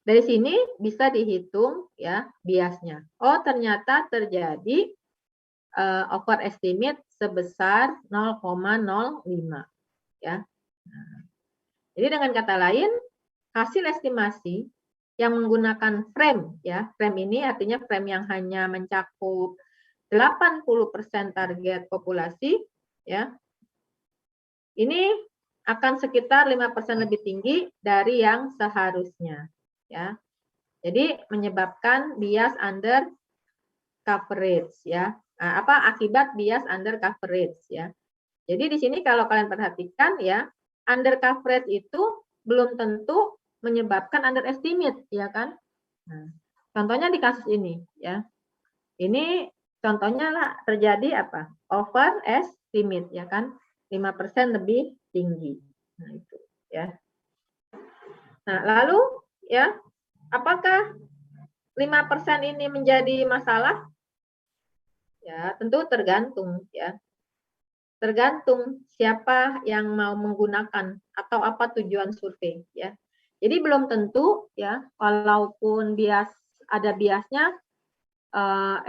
dari sini bisa dihitung ya biasnya. Oh, ternyata terjadi overestimate sebesar 0,05 ya. Nah, jadi dengan kata lain, hasil estimasi yang menggunakan frame ya. Frame ini artinya frame yang hanya mencakup 80% target populasi ya. Ini akan sekitar 5% lebih tinggi dari yang seharusnya ya. Jadi menyebabkan bias under coverage ya. Nah, akibat bias under coverage ya. Jadi di sini kalau kalian perhatikan ya, under coverage itu belum tentu menyebabkan underestimate ya kan. Nah, contohnya di kasus ini ya. Ini contohnya lah terjadi apa? Overestimate ya kan. 5% lebih tinggi. Nah, itu ya. Nah, lalu ya, apakah 5% ini menjadi masalah? Ya, tentu tergantung ya. Tergantung siapa yang mau menggunakan atau apa tujuan survei ya. Jadi belum tentu ya, walaupun ada biasnya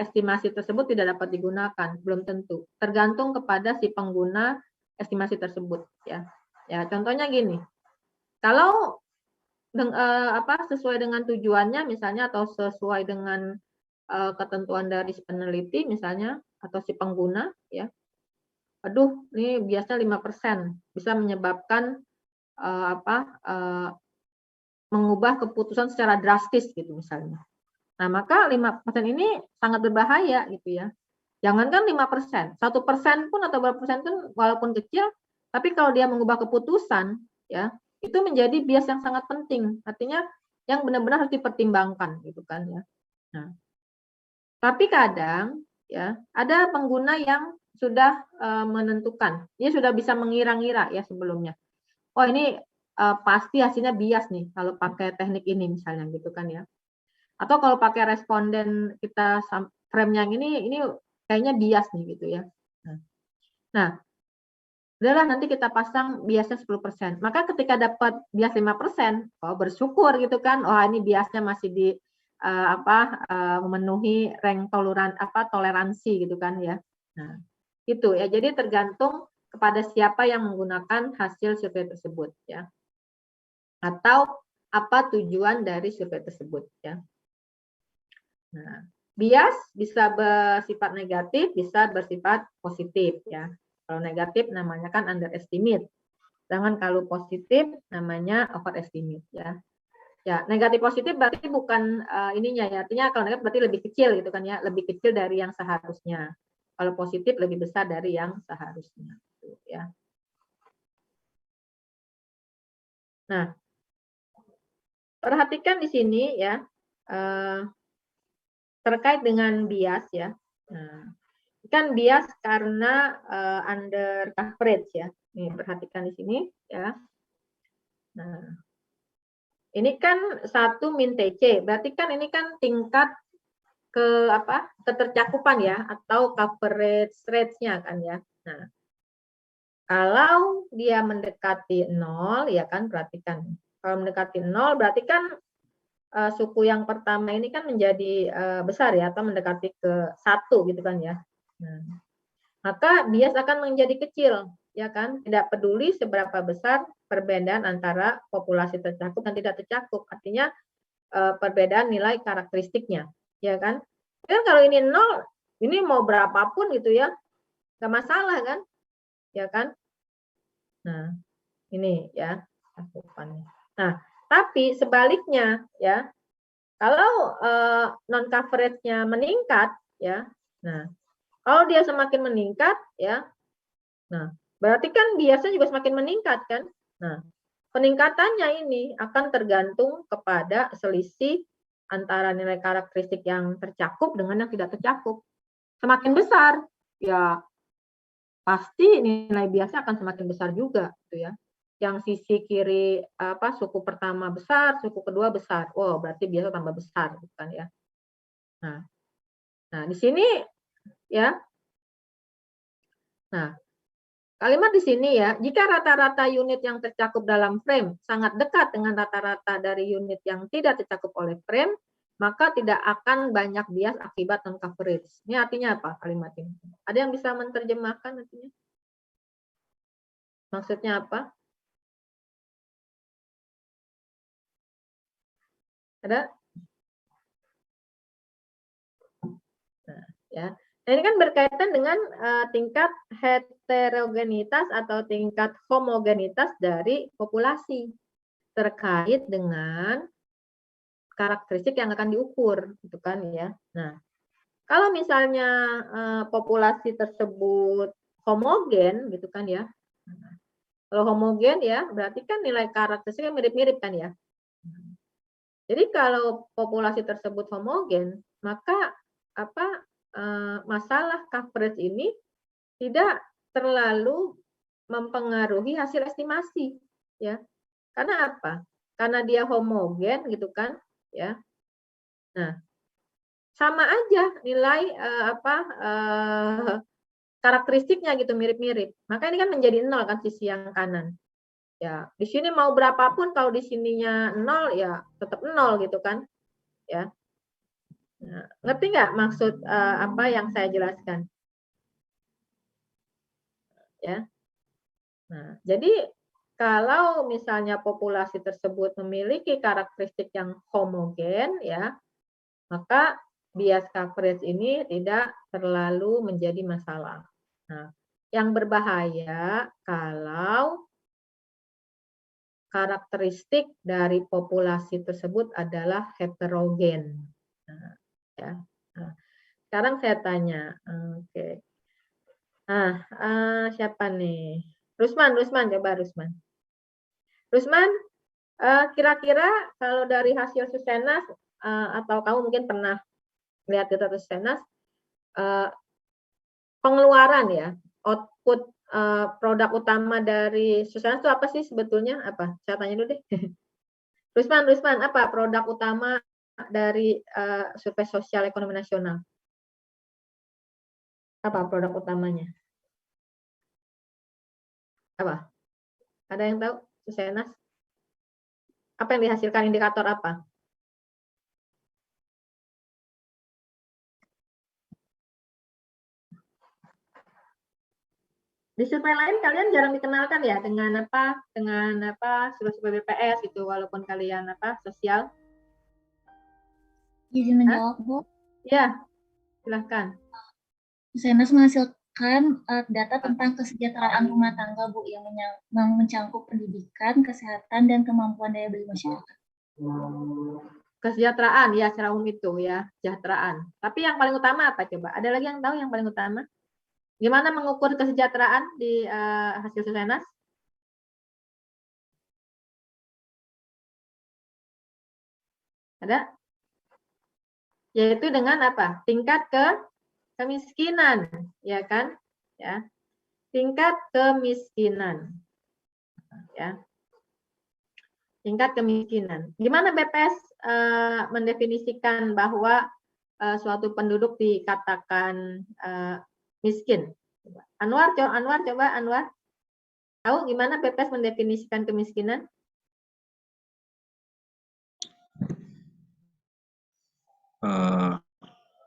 estimasi tersebut tidak dapat digunakan, belum tentu. Tergantung kepada si pengguna estimasi tersebut ya. Ya, contohnya gini. Kalau sesuai dengan tujuannya misalnya atau sesuai dengan ketentuan dari si peneliti misalnya atau si pengguna ya. Aduh, ini biasanya 5% bisa menyebabkan mengubah keputusan secara drastis gitu misalnya. Nah, maka 5% ini sangat berbahaya gitu ya. Jangankan 5%, 1% pun atau berapa persen pun walaupun kecil, tapi kalau dia mengubah keputusan ya, itu menjadi bias yang sangat penting. Artinya yang benar-benar harus dipertimbangkan gitu kan ya. Nah, tapi kadang ya ada pengguna yang sudah menentukan, dia sudah bisa mengira-ngira ya sebelumnya. Oh ini pasti hasilnya bias nih kalau pakai teknik ini misalnya gitu kan ya. Atau kalau pakai responden kita frame yang ini kayaknya bias nih gitu ya. Nah, udahlah nanti kita pasang biasnya 10%. Maka ketika dapat bias 5%, oh bersyukur gitu kan. Oh ini biasnya masih di memenuhi rank toleransi gitu kan ya. Nah, itu ya. Jadi tergantung kepada siapa yang menggunakan hasil survei tersebut ya. Atau apa tujuan dari survei tersebut ya. Nah, bias bisa bersifat negatif, bisa bersifat positif ya. Kalau negatif namanya kan underestimate. Sedangkan kalau positif namanya overestimate ya. Ya, negatif positif berarti bukan ininya ya. Artinya kalau negatif berarti lebih kecil gitu kan ya, lebih kecil dari yang seharusnya. Kalau positif lebih besar dari yang seharusnya gitu ya. Nah, perhatikan di sini ya. Terkait dengan bias ya. Nah, kan bias karena under coverage ya. Nih, perhatikan di sini ya. Nah, ini kan 1 min TC, berarti kan ini kan tingkat ketercakupan ya atau coverage rate-nya kan ya. Nah, kalau dia mendekati 0 ya kan perhatikan. Kalau mendekati 0 berarti kan suku yang pertama ini kan menjadi besar ya atau mendekati ke 1 gitu kan ya. Nah, maka bias akan menjadi kecil ya kan, tidak peduli seberapa besar perbedaan antara populasi tercakup dan tidak tercakup. Artinya perbedaan nilai karakteristiknya ya kan. Kan kalau ini 0, ini mau berapapun gitu ya, nggak masalah kan, ya kan. Nah, ini ya cakupannya. Nah, tapi sebaliknya ya, kalau non coverage-nya meningkat ya, nah kalau dia semakin meningkat ya, nah berarti kan biasanya juga semakin meningkat kan. Nah, peningkatannya ini akan tergantung kepada selisih antara nilai karakteristik yang tercakup dengan yang tidak tercakup. Semakin besar, ya pasti nilai biasa akan semakin besar juga, gitu ya. Yang sisi kiri suku pertama besar, suku kedua besar. Oh, berarti biasa tambah besar, bukan ya? Nah, di sini ya. Nah, kalimat di sini ya, jika rata-rata unit yang tercakup dalam frame sangat dekat dengan rata-rata dari unit yang tidak tercakup oleh frame, maka tidak akan banyak bias akibat non-coverage. Ini artinya apa kalimat ini? Ada yang bisa menerjemahkan artinya? Maksudnya apa? Ada? Nah, ya. Nah, ini kan berkaitan dengan tingkat heterogenitas atau tingkat homogenitas dari populasi terkait dengan karakteristik yang akan diukur, gitu kan ya. Nah, kalau misalnya populasi tersebut homogen, gitu kan ya. Kalau homogen ya, berarti kan nilai karakteristiknya mirip-mirip kan ya. Jadi kalau populasi tersebut homogen, maka masalah coverage ini tidak terlalu mempengaruhi hasil estimasi, ya. Karena apa? Karena dia homogen, gitu kan, ya. Nah, sama aja nilai karakteristiknya gitu mirip-mirip. Maka ini kan menjadi 0 kan sisi yang kanan. Ya, di sini mau berapapun kalau di sininya 0 ya tetap 0 gitu kan. Ya. Nah, ngerti nggak maksud apa yang saya jelaskan? Ya. Nah, jadi kalau misalnya populasi tersebut memiliki karakteristik yang homogen ya, maka bias coverage ini tidak terlalu menjadi masalah. Nah, yang berbahaya kalau karakteristik dari populasi tersebut adalah heterogen. Nah, ya. Nah, sekarang saya tanya, oke. Nah, siapa nih? Rusman, coba Rusman. Rusman, kira-kira kalau dari hasil Susenas atau kamu mungkin pernah lihat data Susenas, pengeluaran ya, output produk utama dari Susenas itu apa sih sebetulnya? Apa? Saya tanya dulu deh. Rusman, apa produk utama dari survei sosial ekonomi nasional? Apa produk utamanya? Apa? Ada yang tahu? Susenas? Apa yang dihasilkan, indikator apa? Di survei lain kalian jarang dikenalkan ya dengan survei BPS itu walaupun kalian sosial. Izin menjawab, Bu. Ya, silahkan. Susenas menghasilkan data tentang kesejahteraan rumah tangga, Bu, yang mencangkup pendidikan, kesehatan, dan kemampuan daya beli masyarakat. Kesejahteraan ya secara umum itu ya, kesejahteraan. Tapi yang paling utama apa coba? Ada lagi yang tahu yang paling utama? Gimana mengukur kesejahteraan di hasil Susenas? Ada? Yaitu dengan apa? Tingkat kemiskinan, ya kan? Ya. Tingkat kemiskinan. Ya. Tingkat kemiskinan. Gimana BPS mendefinisikan bahwa suatu penduduk dikatakan miskin? Anwar. Tahu gimana BPS mendefinisikan kemiskinan?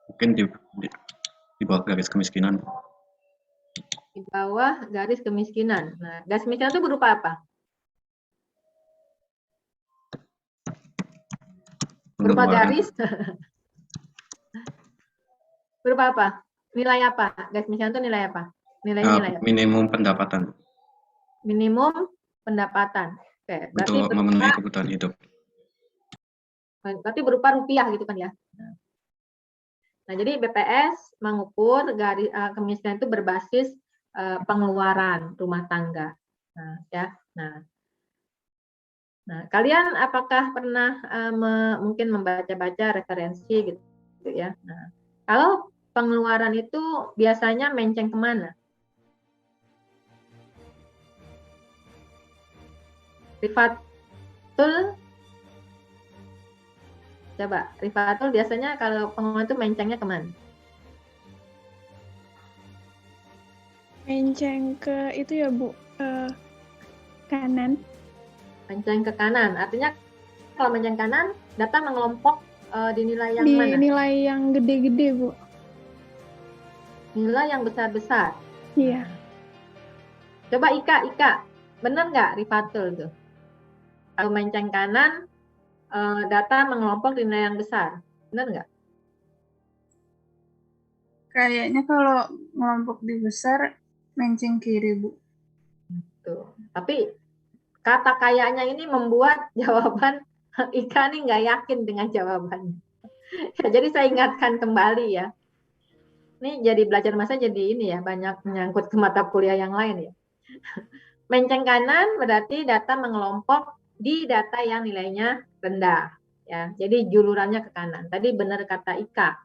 Mungkin di bawah garis kemiskinan. Di bawah garis kemiskinan. Nah, garis kemiskinan itu berupa apa? Berupa garis. Berupa apa? Nilai apa? Garis kemiskinan itu nilai apa? Nilai apa? Minimum pendapatan. Minimum pendapatan. Oke, berarti untuk memenuhi kebutuhan hidup. Berarti berupa rupiah gitu kan ya. Nah, jadi BPS mengukur garis kemiskinan itu berbasis pengeluaran rumah tangga. Nah, ya. Nah, Nah, kalian apakah pernah mungkin membaca-baca referensi gitu ya? Nah, kalau pengeluaran itu biasanya menceng kemana? Rifatul, coba Rifatul biasanya kalau pengeluaran itu mencengnya kemana? Menceng ke itu ya Bu, kanan. Menceng ke kanan, artinya kalau menceng kanan, data mengelompok di nilai yang Di mana? nilai yang gede-gede Bu. Nilai yang besar-besar. Iya. Coba Ika, benar nggak Rifatul tuh? Kalau menceng kanan, data mengelompok di nilai yang besar, benar nggak? Kayaknya kalau ngelompok di besar, menceng kiri, Bu. Tuh. Tapi kata kayaknya ini membuat jawaban Ika nih nggak yakin dengan jawabannya. Jadi saya ingatkan kembali ya. Ini jadi belajar masa jadi ini ya, banyak menyangkut ke mata kuliah yang lain ya. Menceng kanan berarti data mengelompok di data yang nilainya rendah ya. Jadi julurannya ke kanan. Tadi benar kata Ika.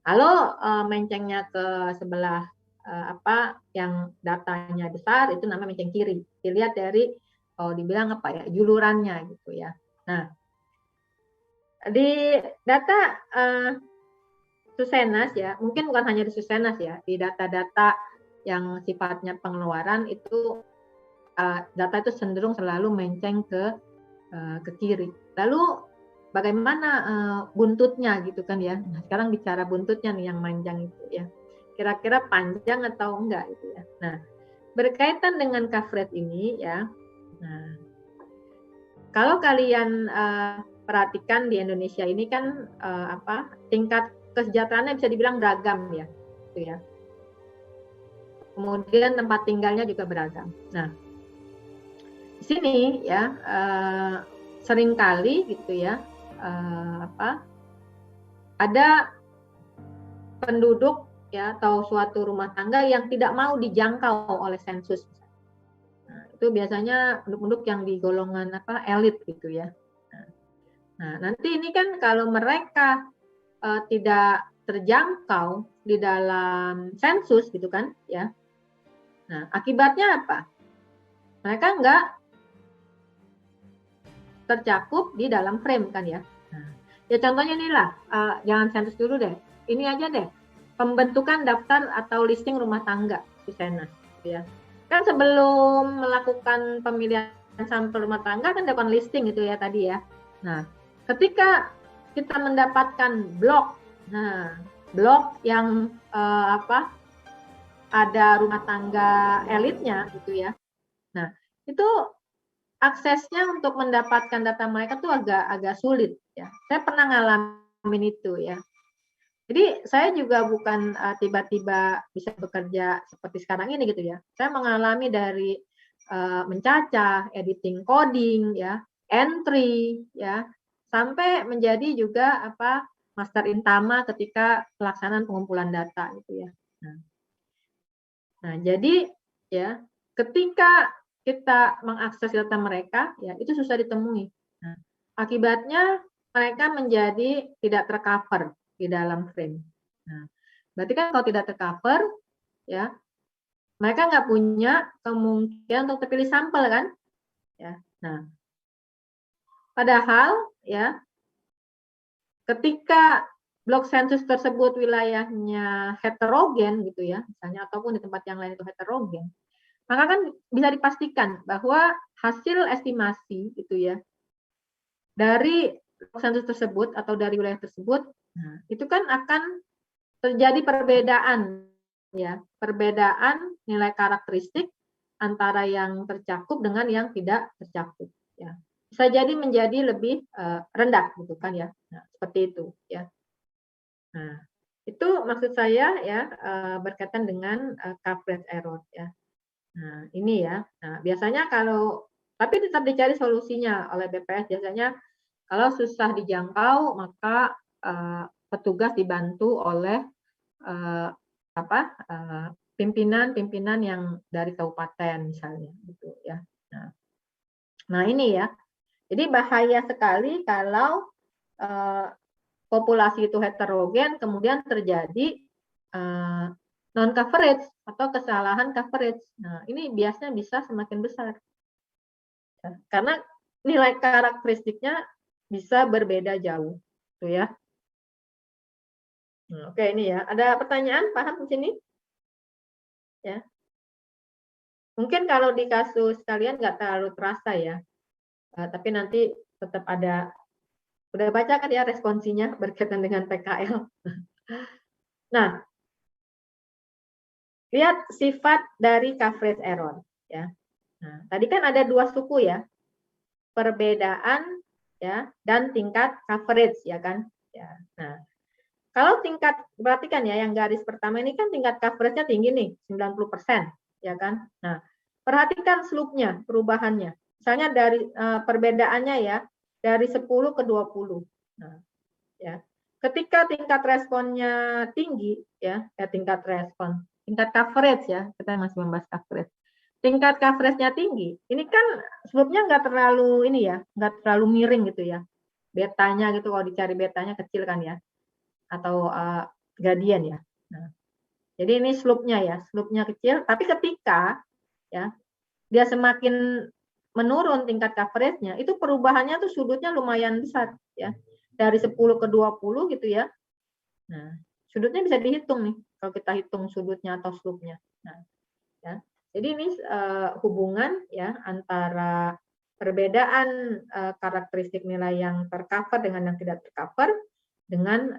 Kalau mencengnya ke sebelah apa yang datanya besar itu namanya menceng kiri. Dilihat dari dibilang apa ya, julurannya gitu ya. Nah, di data Susenas ya, mungkin bukan hanya di Susenas ya, di data-data yang sifatnya pengeluaran itu data itu cenderung selalu menceng ke kiri. Lalu bagaimana buntutnya gitu kan ya. Nah, sekarang bicara buntutnya nih yang manjang itu ya. Kira-kira panjang atau enggak gitu ya. Nah, berkaitan dengan coverage ini ya. Nah, kalau kalian perhatikan di Indonesia ini kan tingkat kesejahteraannya bisa dibilang beragam ya. Gitu ya. Kemudian tempat tinggalnya juga beragam. Nah, di sini ya seringkali gitu ya ada penduduk ya atau suatu rumah tangga yang tidak mau dijangkau oleh sensus. Nah, itu biasanya penduduk yang di golongan elit gitu ya. Nah, nanti ini kan kalau mereka tidak terjangkau di dalam sensus gitu kan ya. Nah, akibatnya apa? Mereka enggak tercakup di dalam frame kan ya. Nah, ya contohnya inilah, jangan sensus dulu deh. Ini aja deh, pembentukan daftar atau listing rumah tangga Susenas, ya. Kan sebelum melakukan pemilihan sampel rumah tangga kan dilakukan listing itu ya tadi ya. Nah, ketika kita mendapatkan blok, nah blok yang ada rumah tangga elitnya gitu ya. Nah, itu aksesnya untuk mendapatkan data mereka tuh agak sulit ya. Saya pernah ngalamin itu ya. Jadi saya juga bukan tiba-tiba bisa bekerja seperti sekarang ini gitu ya. Saya mengalami dari mencacah, editing coding ya, entry ya, sampai menjadi juga master intama ketika pelaksanaan pengumpulan data gitu ya. Nah, jadi ya ketika kita mengakses data mereka, ya itu susah ditemui. Nah, akibatnya mereka menjadi tidak tercover di dalam frame. Nah, berarti kan kalau tidak tercover, ya mereka nggak punya kemungkinan untuk terpilih sampel kan? Ya, nah, padahal ya ketika blok sensus tersebut wilayahnya heterogen gitu ya, misalnya ataupun di tempat yang lain itu heterogen, maka kan bisa dipastikan bahwa hasil estimasi itu ya dari sensus tersebut atau dari wilayah tersebut, nah, itu kan akan terjadi perbedaan ya, perbedaan nilai karakteristik antara yang tercakup dengan yang tidak tercakup ya. Bisa jadi menjadi lebih rendah gitu kan ya. Nah, seperti itu ya. Nah, itu maksud saya ya berkaitan dengan coverage error ya. Nah, ini ya. Nah, biasanya kalau tapi tetap dicari solusinya oleh BPS. Biasanya kalau susah dijangkau, maka petugas dibantu oleh pimpinan-pimpinan yang dari kabupaten misalnya, gitu ya. Nah, Nah, ini ya. Jadi bahaya sekali kalau populasi itu heterogen, kemudian terjadi non coverage atau kesalahan coverage. Nah, ini biasanya bisa semakin besar. Karena nilai karakteristiknya bisa berbeda jauh, tuh ya. Oke, ini ya. Ada pertanyaan, paham di sini? Ya. Mungkin kalau di kasus kalian nggak terlalu terasa ya, tapi nanti tetap ada. Udah baca kan ya responsinya berkaitan dengan PKL. Nah, lihat sifat dari coverage error ya. Nah, tadi kan ada 2 suku ya. Perbedaan ya dan tingkat coverage ya kan. Ya. Nah, kalau tingkat, perhatikan ya, yang garis pertama ini kan tingkat coverage-nya tinggi nih, 90%, ya kan? Nah, perhatikan slope-nya, perubahannya. Misalnya dari perbedaannya ya, dari 10 ke 20. Nah, ya. Ketika tingkat responnya tinggi, ya tingkat respon, tingkat coverage ya, kita masih membahas coverage. Tingkat coverage-nya tinggi, ini kan slope-nya nggak terlalu ini ya, nggak terlalu miring gitu ya. Betanya gitu, kalau dicari betanya kecil kan ya. Atau gradient ya. Nah, jadi ini slope-nya ya, slope-nya kecil, tapi ketika ya dia semakin menurun tingkat coverage-nya, itu perubahannya tuh sudutnya lumayan besar ya. Dari 10 ke 20 gitu ya. Nah, sudutnya bisa dihitung nih kalau kita hitung sudutnya atau slope-nya. Nah, ya. Jadi ini hubungan ya antara perbedaan karakteristik nilai yang tercover dengan yang tidak tercover dengan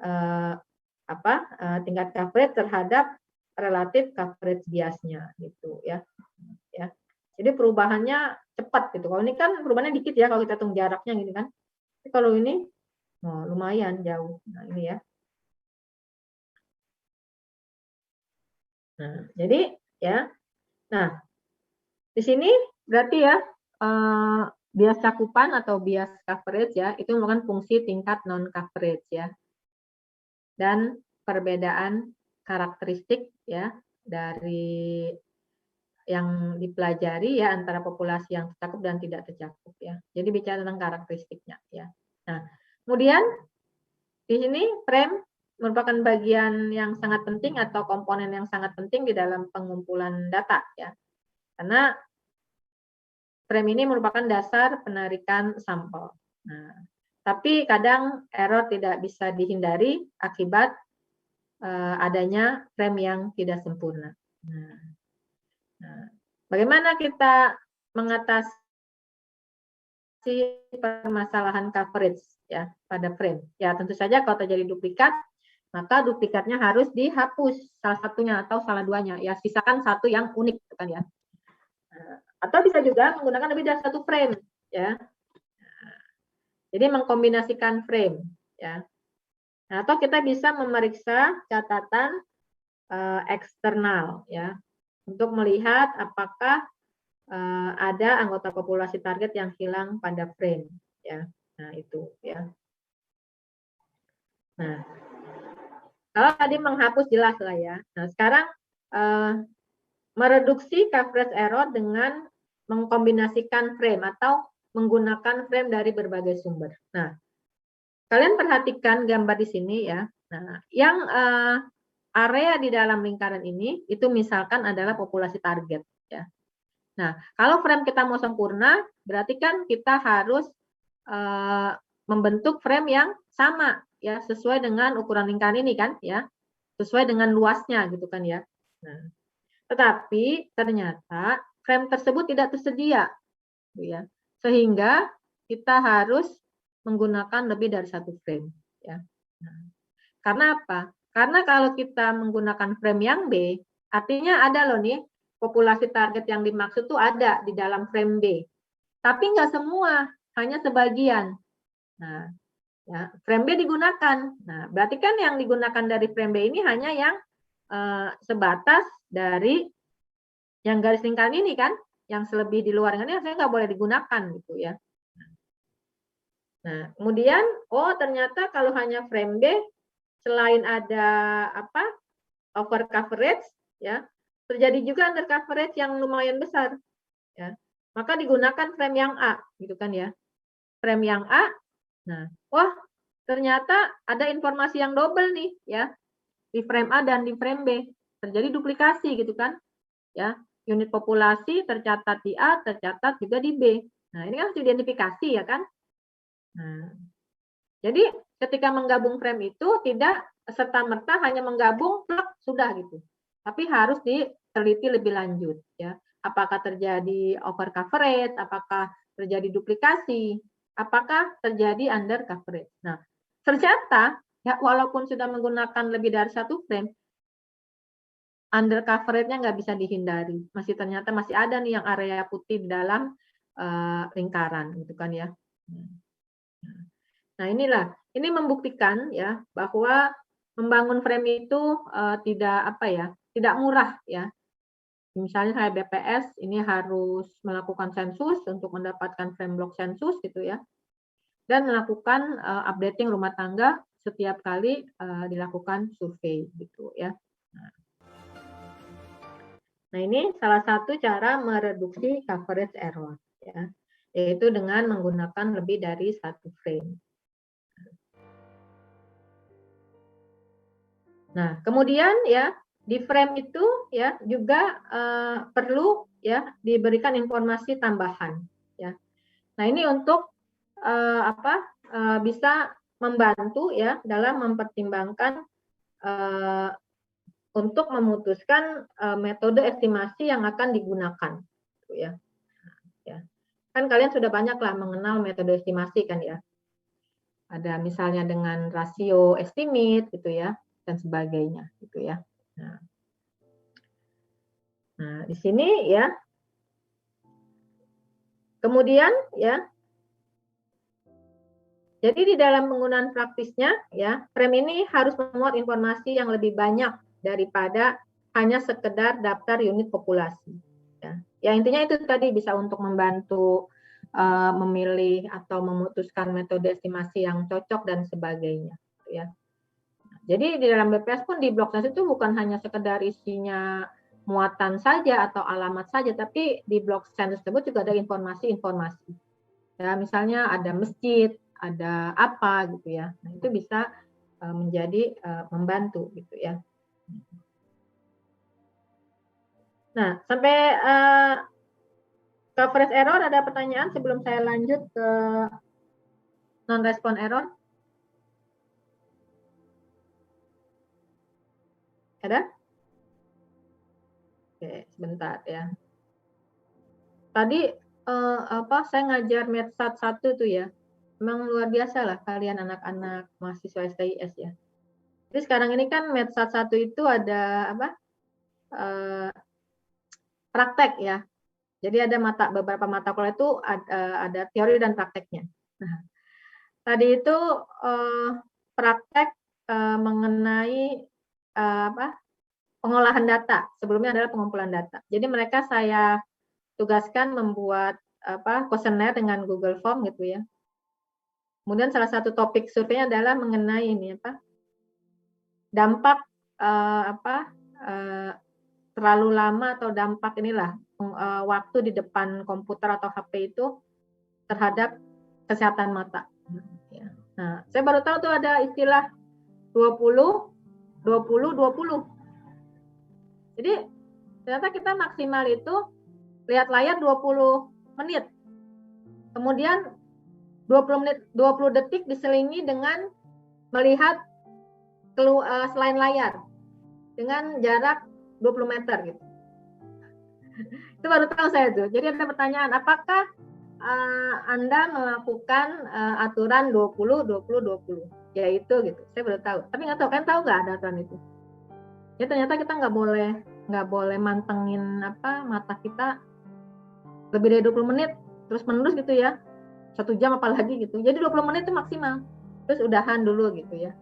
tingkat coverage terhadap relatif coverage biasnya gitu ya. Ya. Jadi perubahannya cepat gitu. Kalau ini kan perubahannya dikit ya kalau kita hitung jaraknya gitu kan. Tapi kalau ini lumayan jauh. Nah, ini ya. Nah, jadi ya. Nah, di sini berarti ya bias cakupan atau bias coverage ya, itu merupakan fungsi tingkat non coverage ya. Dan perbedaan karakteristik ya dari yang dipelajari ya antara populasi yang tercakup dan tidak tercakup ya. Jadi bicara tentang karakteristiknya ya. Nah, kemudian di sini frame merupakan bagian yang sangat penting atau komponen yang sangat penting di dalam pengumpulan data ya. Karena frame ini merupakan dasar penarikan sampel. Nah, tapi kadang error tidak bisa dihindari akibat adanya frame yang tidak sempurna. Nah, bagaimana kita mengatasi permasalahan coverage ya pada frame? Ya tentu saja kalau terjadi duplikat, maka duplikatnya harus dihapus salah satunya atau salah duanya. Ya sisakan satu yang unik kan ya. Atau bisa juga menggunakan lebih dari satu frame ya. Jadi mengkombinasikan frame ya. Nah, atau kita bisa memeriksa catatan eksternal ya untuk melihat apakah ada anggota populasi target yang hilang pada frame ya. Nah, itu ya. Nah, kalau tadi menghapus jelas lah ya. Nah, sekarang mereduksi coverage error dengan mengkombinasikan frame atau menggunakan frame dari berbagai sumber. Nah, kalian perhatikan gambar di sini ya. Nah, yang area di dalam lingkaran ini itu misalkan adalah populasi target ya. Nah, kalau frame kita mau sempurna, berarti kan kita harus membentuk frame yang sama ya, sesuai dengan ukuran lingkaran ini kan ya, sesuai dengan luasnya gitu kan ya. Nah, tetapi ternyata frame tersebut tidak tersedia, ya, sehingga kita harus menggunakan lebih dari satu frame ya. Nah, karena apa? Karena kalau kita menggunakan frame yang B, artinya ada loh nih populasi target yang dimaksud tuh ada di dalam frame B. Tapi nggak semua, hanya sebagian. Nah, ya, frame B digunakan. Nah, berarti kan yang digunakan dari frame B ini hanya yang sebatas dari yang garis lingkaran ini kan, yang selebih di luar ini saya nggak boleh digunakan gitu ya. Nah, kemudian, oh ternyata kalau hanya frame B, selain ada over coverage ya, terjadi juga under coverage yang lumayan besar ya. maka digunakan frame yang A, gitu kan ya. Frame yang A, nah, wah ternyata ada informasi yang double nih ya, di frame A dan di frame B. Terjadi duplikasi gitu kan, ya. Unit populasi tercatat di A, tercatat juga di B. Nah, ini kan harus identifikasi ya kan. Nah, jadi ketika menggabung frame itu tidak serta-merta hanya menggabung, plek, sudah gitu. Tapi harus diteliti lebih lanjut ya. Apakah terjadi over coverage, apakah terjadi duplikasi, apakah terjadi under coverage. Nah, ternyata ya walaupun sudah menggunakan lebih dari satu frame, under coverage-nya nggak bisa dihindari. Ternyata masih ada nih yang area putih di dalam lingkaran gitu kan ya. Nah, ini membuktikan ya bahwa membangun frame itu tidak murah ya. Misalnya saya BPS ini harus melakukan sensus untuk mendapatkan frame block sensus gitu ya. Dan melakukan updating rumah tangga setiap kali dilakukan survei gitu ya. Nah, ini salah satu cara mereduksi coverage error ya, yaitu dengan menggunakan lebih dari satu frame. Nah, kemudian ya di frame itu ya juga perlu ya diberikan informasi tambahan ya. Nah, ini untuk bisa membantu ya dalam mempertimbangkan untuk memutuskan metode estimasi yang akan digunakan gitu ya. Ya. Kan kalian sudah banyaklah mengenal metode estimasi kan ya. Ada misalnya dengan rasio estimate gitu ya dan sebagainya gitu ya. Nah, di sini ya. Kemudian ya. Jadi di dalam penggunaan praktisnya ya, frame ini harus memuat informasi yang lebih banyak daripada hanya sekedar daftar unit populasi. Ya intinya itu tadi bisa untuk membantu memilih atau memutuskan metode estimasi yang cocok dan sebagainya. Ya. Jadi di dalam BPS pun di blok sensus itu bukan hanya sekedar isinya muatan saja atau alamat saja, tapi di blok sensus tersebut juga ada informasi-informasi. Ya, misalnya ada masjid, ada apa gitu ya. Nah, itu bisa menjadi membantu gitu ya. Nah, sampai coverage error ada pertanyaan sebelum saya lanjut ke non-respon error? Ada? Oke, sebentar ya. Tadi saya ngajar Metsat 1 tuh ya. Memang luar biasa lah kalian anak-anak mahasiswa STIS ya. Jadi sekarang ini kan Metsat 1 itu ada praktek ya. Jadi ada beberapa mata kuliah itu ada teori dan prakteknya. Nah, tadi itu praktek mengenai pengolahan data. Sebelumnya adalah pengumpulan data. Jadi mereka saya tugaskan membuat kuesioner dengan Google Form gitu ya. Kemudian salah satu topik surveinya adalah mengenai ini dampak terlalu lama atau dampak waktu di depan komputer atau HP itu terhadap kesehatan mata. Nah, saya baru tahu tuh ada istilah 20-20-20. Jadi ternyata kita maksimal itu lihat layar 20 menit. Kemudian 20 detik diselingi dengan melihat selain layar dengan jarak 20 meter gitu. Itu baru tahu saya tuh. Jadi ada pertanyaan, apakah Anda melakukan aturan 20-20-20? Yaitu gitu. Saya baru tahu. Tapi nggak tahu, kan tahu nggak ada aturan itu? Ya ternyata kita nggak boleh mantengin mata kita lebih dari 20 menit terus menerus gitu ya. 1 jam apalagi gitu. Jadi 20 menit itu maksimal. Terus udahan dulu gitu ya.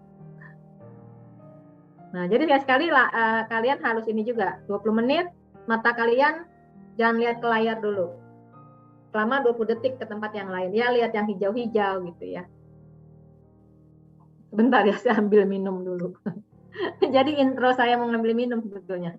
Nah, jadi sekali kalian harus ini juga 20 menit mata kalian jangan lihat ke layar dulu. Selama 20 detik ke tempat yang lain. Ya lihat yang hijau-hijau gitu ya. Bentar ya, saya ambil minum dulu. Jadi intro saya mau ngambil minum sebetulnya.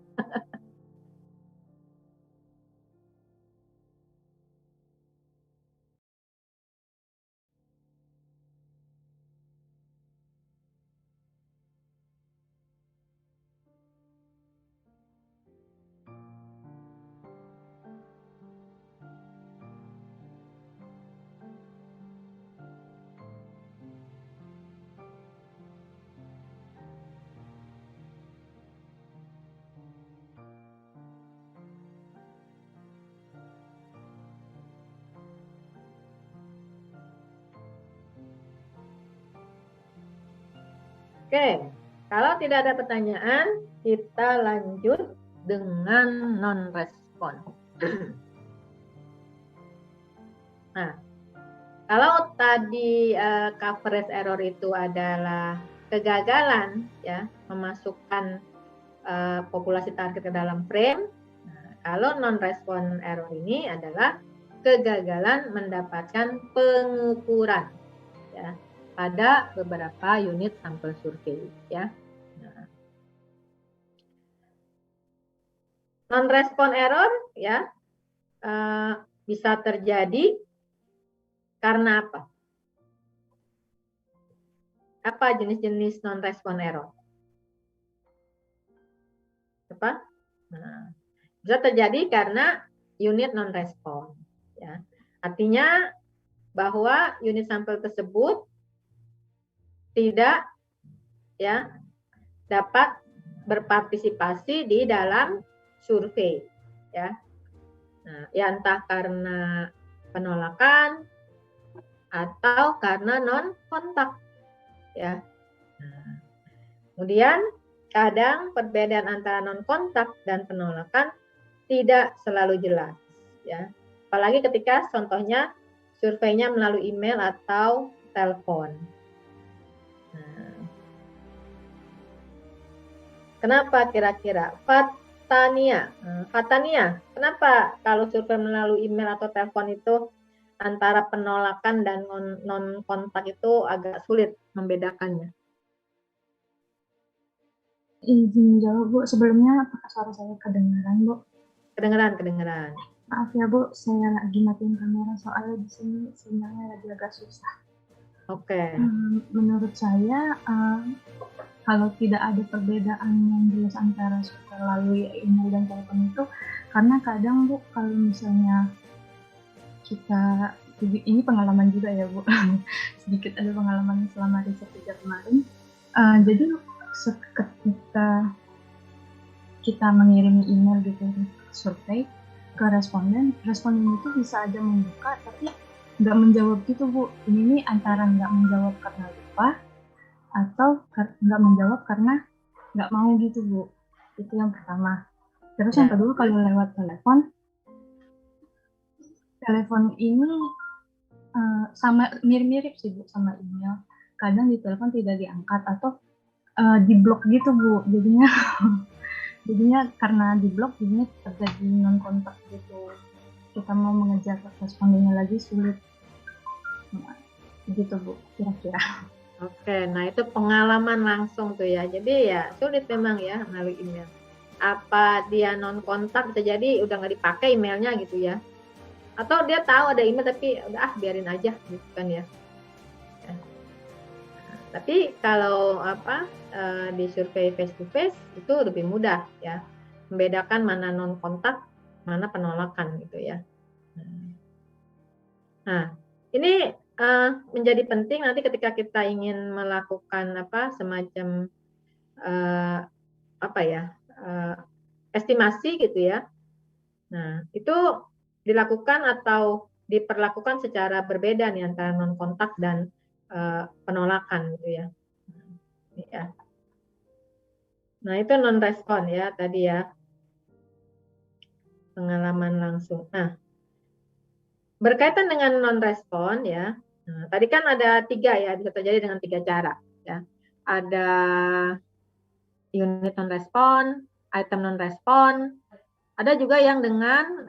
Oke, kalau tidak ada pertanyaan, kita lanjut dengan non-respon. Nah, kalau tadi coverage error itu adalah kegagalan ya memasukkan populasi target ke dalam frame, nah, kalau non-respon error ini adalah kegagalan mendapatkan pengukuran ya pada beberapa unit sampel survei ya. Nah, non-respon error ya bisa terjadi karena apa? Apa jenis-jenis non-respon error? Apa? Nah, bisa terjadi karena unit non-respon. Ya. Artinya bahwa unit sampel tersebut tidak ya dapat berpartisipasi di dalam survei. Ya. Nah, ya entah karena penolakan atau karena non kontak ya. Nah, kemudian kadang perbedaan antara non kontak dan penolakan tidak selalu jelas ya. Apalagi ketika contohnya surveinya melalui email atau telepon. Nah, kenapa kira-kira Fatania? Fatania, kenapa kalau survei melalui email atau telepon itu antara penolakan dan non kontak itu agak sulit membedakannya? Izin jawab, Bu. Sebelumnya apakah suara saya kedengaran, Bu? Kedengeran. Maaf ya, Bu. Saya lagi matiin kamera soalnya di sini sinyalnya lagi agak susah. Oke. Menurut saya, kalau tidak ada perbedaan yang jelas antara survei melalui email dan telepon itu, karena kadang, Bu, kalau misalnya kita, ini pengalaman juga ya Bu, sedikit ada pengalaman selama riset kerja kemarin. Jadi ketika kita mengirim email gitu survei ke responden itu bisa aja membuka tapi nggak menjawab gitu Bu. Ini antara nggak menjawab karena lupa atau nggak menjawab karena nggak mau gitu Bu. Itu yang pertama. Terus yang kedua kalau lewat telepon ini sama mirip-mirip sih Bu sama email. Kadang di telepon tidak diangkat atau diblok gitu Bu. Jadinya karena diblok jadinya terjadi non kontak gitu. Kita mau mengejar respondennya lagi sulit. Begitu Bu kira-kira. Oke, nah itu pengalaman langsung tuh ya. Jadi ya sulit memang ya melalui email. Apa dia non kontak bisa jadi udah nggak dipakai emailnya gitu ya. Atau dia tahu ada email tapi udah biarin aja gitu kan ya. Tapi kalau di survei face to face itu lebih mudah ya membedakan mana non kontak, mana penolakan gitu ya. Nah, ini menjadi penting nanti ketika kita ingin melakukan semacam estimasi gitu ya. Nah, itu dilakukan atau diperlakukan secara berbeda nih antara non kontak dan penolakan gitu ya. Nah, itu non respon ya tadi ya. Pengalaman langsung. Nah, berkaitan dengan non respon ya. Nah, tadi kan ada 3 ya, bisa terjadi dengan 3 cara ya. Ada unit non respon, item non respon, ada juga yang dengan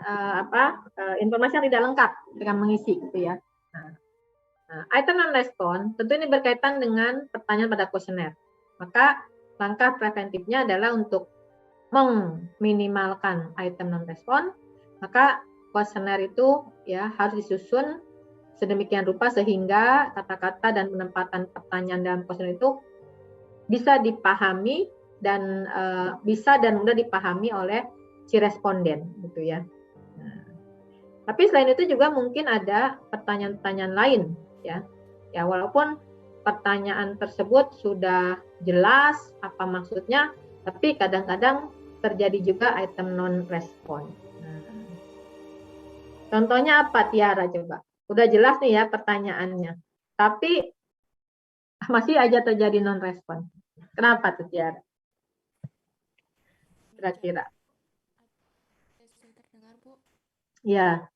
informasi yang tidak lengkap dengan mengisi gitu ya. Nah, item non-respon tentu ini berkaitan dengan pertanyaan pada kuesioner. Maka langkah preventifnya adalah untuk meminimalkan item non-respon. Maka kuesioner itu ya harus disusun sedemikian rupa sehingga kata-kata dan penempatan pertanyaan dalam kuesioner itu bisa dipahami dan bisa dan mudah dipahami oleh si responden gitu ya. Nah, tapi selain itu juga mungkin ada pertanyaan-pertanyaan lain ya walaupun pertanyaan tersebut sudah jelas apa maksudnya, tapi kadang-kadang terjadi juga item non respon. Nah, contohnya apa Tiara coba? Udah jelas nih ya pertanyaannya, tapi masih aja terjadi non respon. Kenapa tuh Tiara? Kira-kira? Terdengar, Bu. Ya.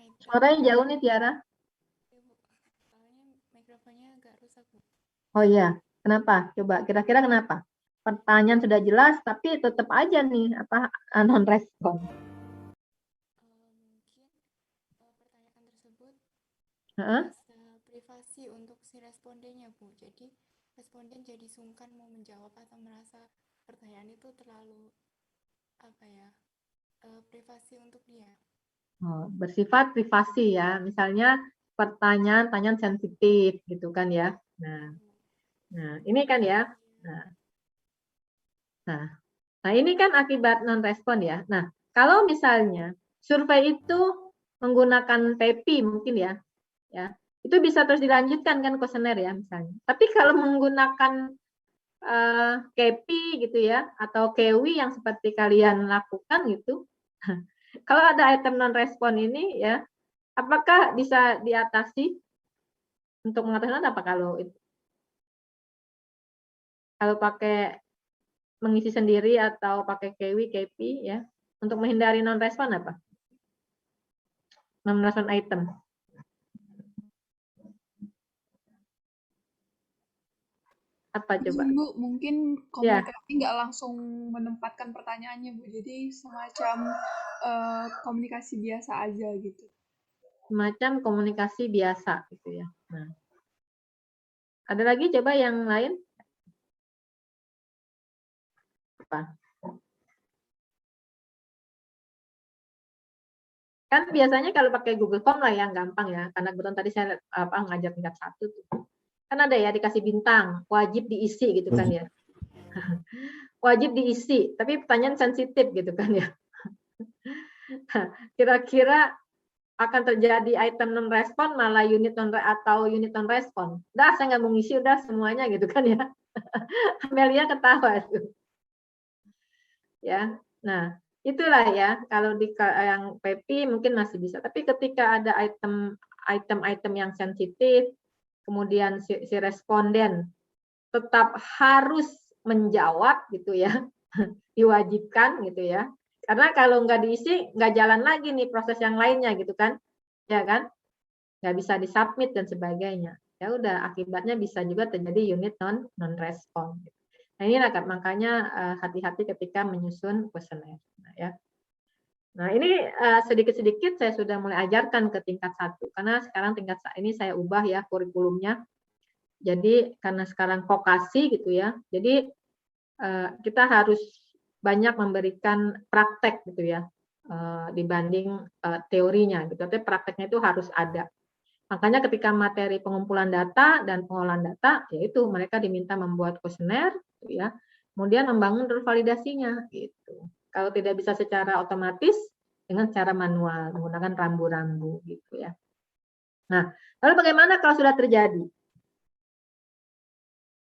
Item Suaranya jauh nih Tiara. soalnya mikrofonnya agak rusak, Bu. Oh iya, kenapa? Coba kira-kira kenapa? Pertanyaan sudah jelas, tapi tetap aja nih apa non respon. Mungkin pertanyaan tersebut Heeh. merasa privasi untuk si respondennya, Bu. Jadi responden jadi sungkan mau menjawab atau merasa pertanyaan itu terlalu apa ya, privasi untuk dia. Oh, bersifat privasi ya, misalnya pertanyaan sensitif gitu kan ya. Nah ini kan ya. Nah ini kan akibat non respon ya. Nah kalau misalnya survei itu menggunakan PEPI mungkin ya, itu bisa terus dilanjutkan kan kuesioner ya misalnya. Tapi kalau menggunakan KEPI gitu ya atau KEWI yang seperti kalian lakukan gitu, kalau ada item non respon ini ya, apakah bisa diatasi untuk mengatasi apa kalau itu? Kalau pakai mengisi sendiri atau pakai KEWI, KEPI ya, untuk menghindari non respon apa? Non respon item. Apa coba? Bu, mungkin komunikasi nggak langsung menempatkan pertanyaannya, Bu. Jadi semacam komunikasi biasa aja gitu. Semacam komunikasi biasa gitu ya. Nah. Ada lagi coba yang lain? Apa? Kan biasanya kalau pakai Google Form lah yang gampang ya, karena kebetulan tadi saya ngajar tingkat 1 tuh. Kan ada ya dikasih bintang, wajib diisi gitu kan ya. Wajib diisi, tapi pertanyaan sensitif gitu kan ya. Kira-kira akan terjadi item non respon malah unit non atau unit non respon. Udah saya nggak mau ngisi udah semuanya gitu kan ya. Amelia ketawa tuh. Ya. Nah, itulah ya kalau di yang PEPI mungkin masih bisa, tapi ketika ada item yang sensitif, kemudian si responden tetap harus menjawab gitu ya, diwajibkan gitu ya, karena kalau nggak diisi nggak jalan lagi nih proses yang lainnya gitu kan, ya kan, nggak bisa disubmit dan sebagainya, ya udah akibatnya bisa juga terjadi unit non respon. Nah ini makanya hati-hati ketika menyusun kuesioner, ya. Nah ini sedikit-sedikit saya sudah mulai ajarkan ke tingkat 1 karena sekarang tingkat ini saya ubah ya kurikulumnya. Jadi karena sekarang vokasi gitu ya, jadi kita harus banyak memberikan praktek gitu ya dibanding teorinya gitu. Tapi prakteknya itu harus ada. Makanya ketika materi pengumpulan data dan pengolahan data, yaitu mereka diminta membuat kuesioner, gitu ya, kemudian membangun validasinya gitu. Kalau tidak bisa secara otomatis, dengan cara manual menggunakan rambu-rambu gitu ya. Nah, lalu bagaimana kalau sudah terjadi?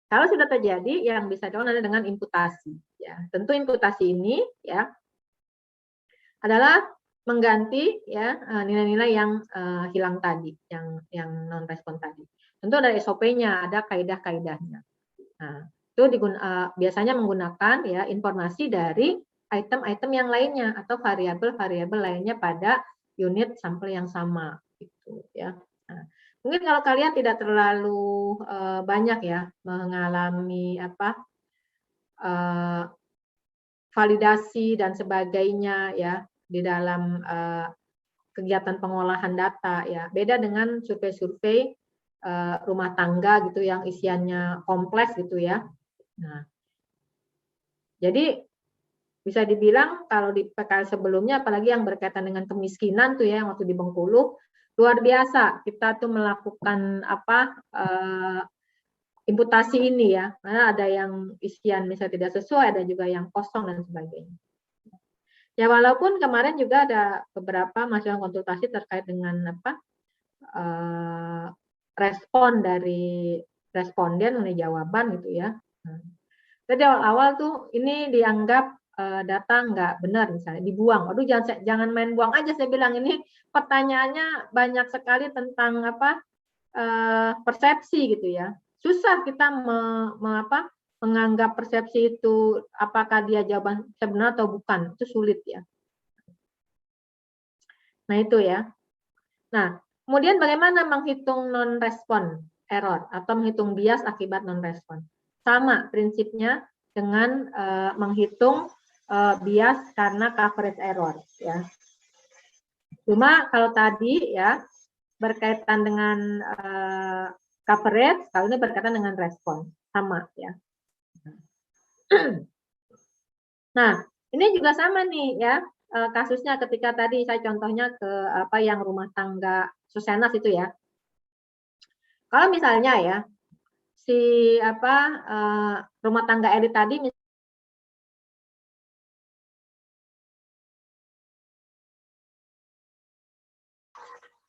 Kalau sudah terjadi, yang bisa dilakukan adalah dengan imputasi. Ya, tentu imputasi ini ya adalah mengganti ya nilai-nilai yang hilang tadi, yang non respon tadi. Tentu ada SOP-nya, ada kaidah-kaidahnya. Nah, itu biasanya menggunakan ya informasi dari item-item yang lainnya atau variabel-variabel lainnya pada unit sampel yang sama gitu ya. Nah, mungkin kalau kalian tidak terlalu banyak ya mengalami validasi dan sebagainya ya di dalam kegiatan pengolahan data ya. Beda dengan survei-survei rumah tangga gitu yang isiannya kompleks gitu ya. Nah, jadi bisa dibilang kalau di PKL sebelumnya, apalagi yang berkaitan dengan kemiskinan tuh ya, yang waktu di Bengkulu, luar biasa kita tuh melakukan imputasi ini ya, karena ada yang isian misalnya tidak sesuai, ada juga yang kosong dan sebagainya. Ya walaupun kemarin juga ada beberapa mahasiswa konsultasi terkait dengan respon dari responden mengenai jawaban gitu ya. Jadi awal-awal tuh ini dianggap data nggak benar misalnya, dibuang. Waduh jangan main buang aja, saya bilang ini pertanyaannya banyak sekali tentang persepsi gitu ya. susah kita menganggap persepsi itu apakah dia jawaban sebenar atau bukan, itu sulit ya. Nah itu ya. Nah kemudian bagaimana menghitung non-respon error atau menghitung bias akibat non-respon? Sama prinsipnya dengan menghitung bias karena coverage error ya. Cuma kalau tadi ya berkaitan dengan coverage, kalau ini berkaitan dengan respon, sama ya. Nah, ini juga sama nih ya kasusnya ketika tadi saya contohnya ke yang rumah tangga Susenas itu ya. Kalau misalnya ya si rumah tangga elit tadi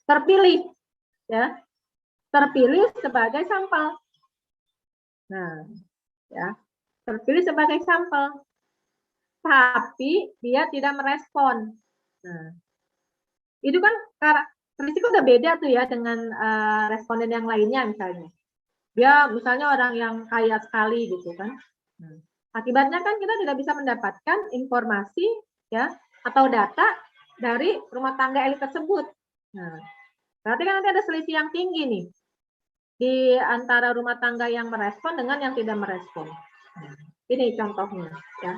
terpilih ya, terpilih sebagai sampel. Nah, ya, terpilih sebagai sampel. Tapi dia tidak merespon. Nah, itu kan karakteristik udah beda tuh ya dengan responden yang lainnya misalnya. Dia misalnya orang yang kaya sekali gitu kan. Nah, akibatnya kan kita tidak bisa mendapatkan informasi ya atau data dari rumah tangga elit tersebut. Nah, berarti kan nanti ada selisih yang tinggi nih di antara rumah tangga yang merespon dengan yang tidak merespon. Nah, ini contohnya ya.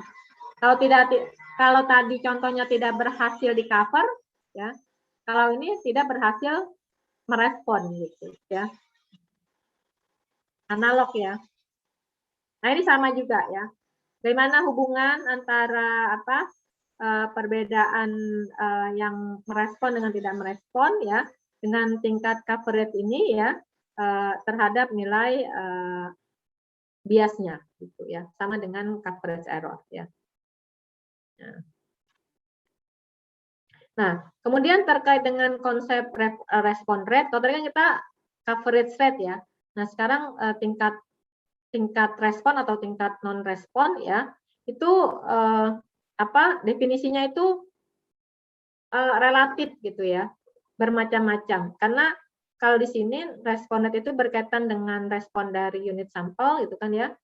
Kalau tadi contohnya tidak berhasil di cover ya. Kalau ini tidak berhasil merespon gitu ya. Analog ya. Nah, ini sama juga ya. Bagaimana hubungan antara perbedaan yang merespon dengan tidak merespon ya dengan tingkat coverage ini ya terhadap nilai biasnya gitu ya. Sama dengan coverage error ya. Nah, kemudian terkait dengan konsep respon rate, tadi kan kita coverage rate ya. Nah, sekarang tingkat respon atau tingkat non respon ya, itu definisinya itu relatif gitu ya, bermacam-macam. Karena kalau di sini respon rate itu berkaitan dengan respon dari unit sampel gitu kan ya.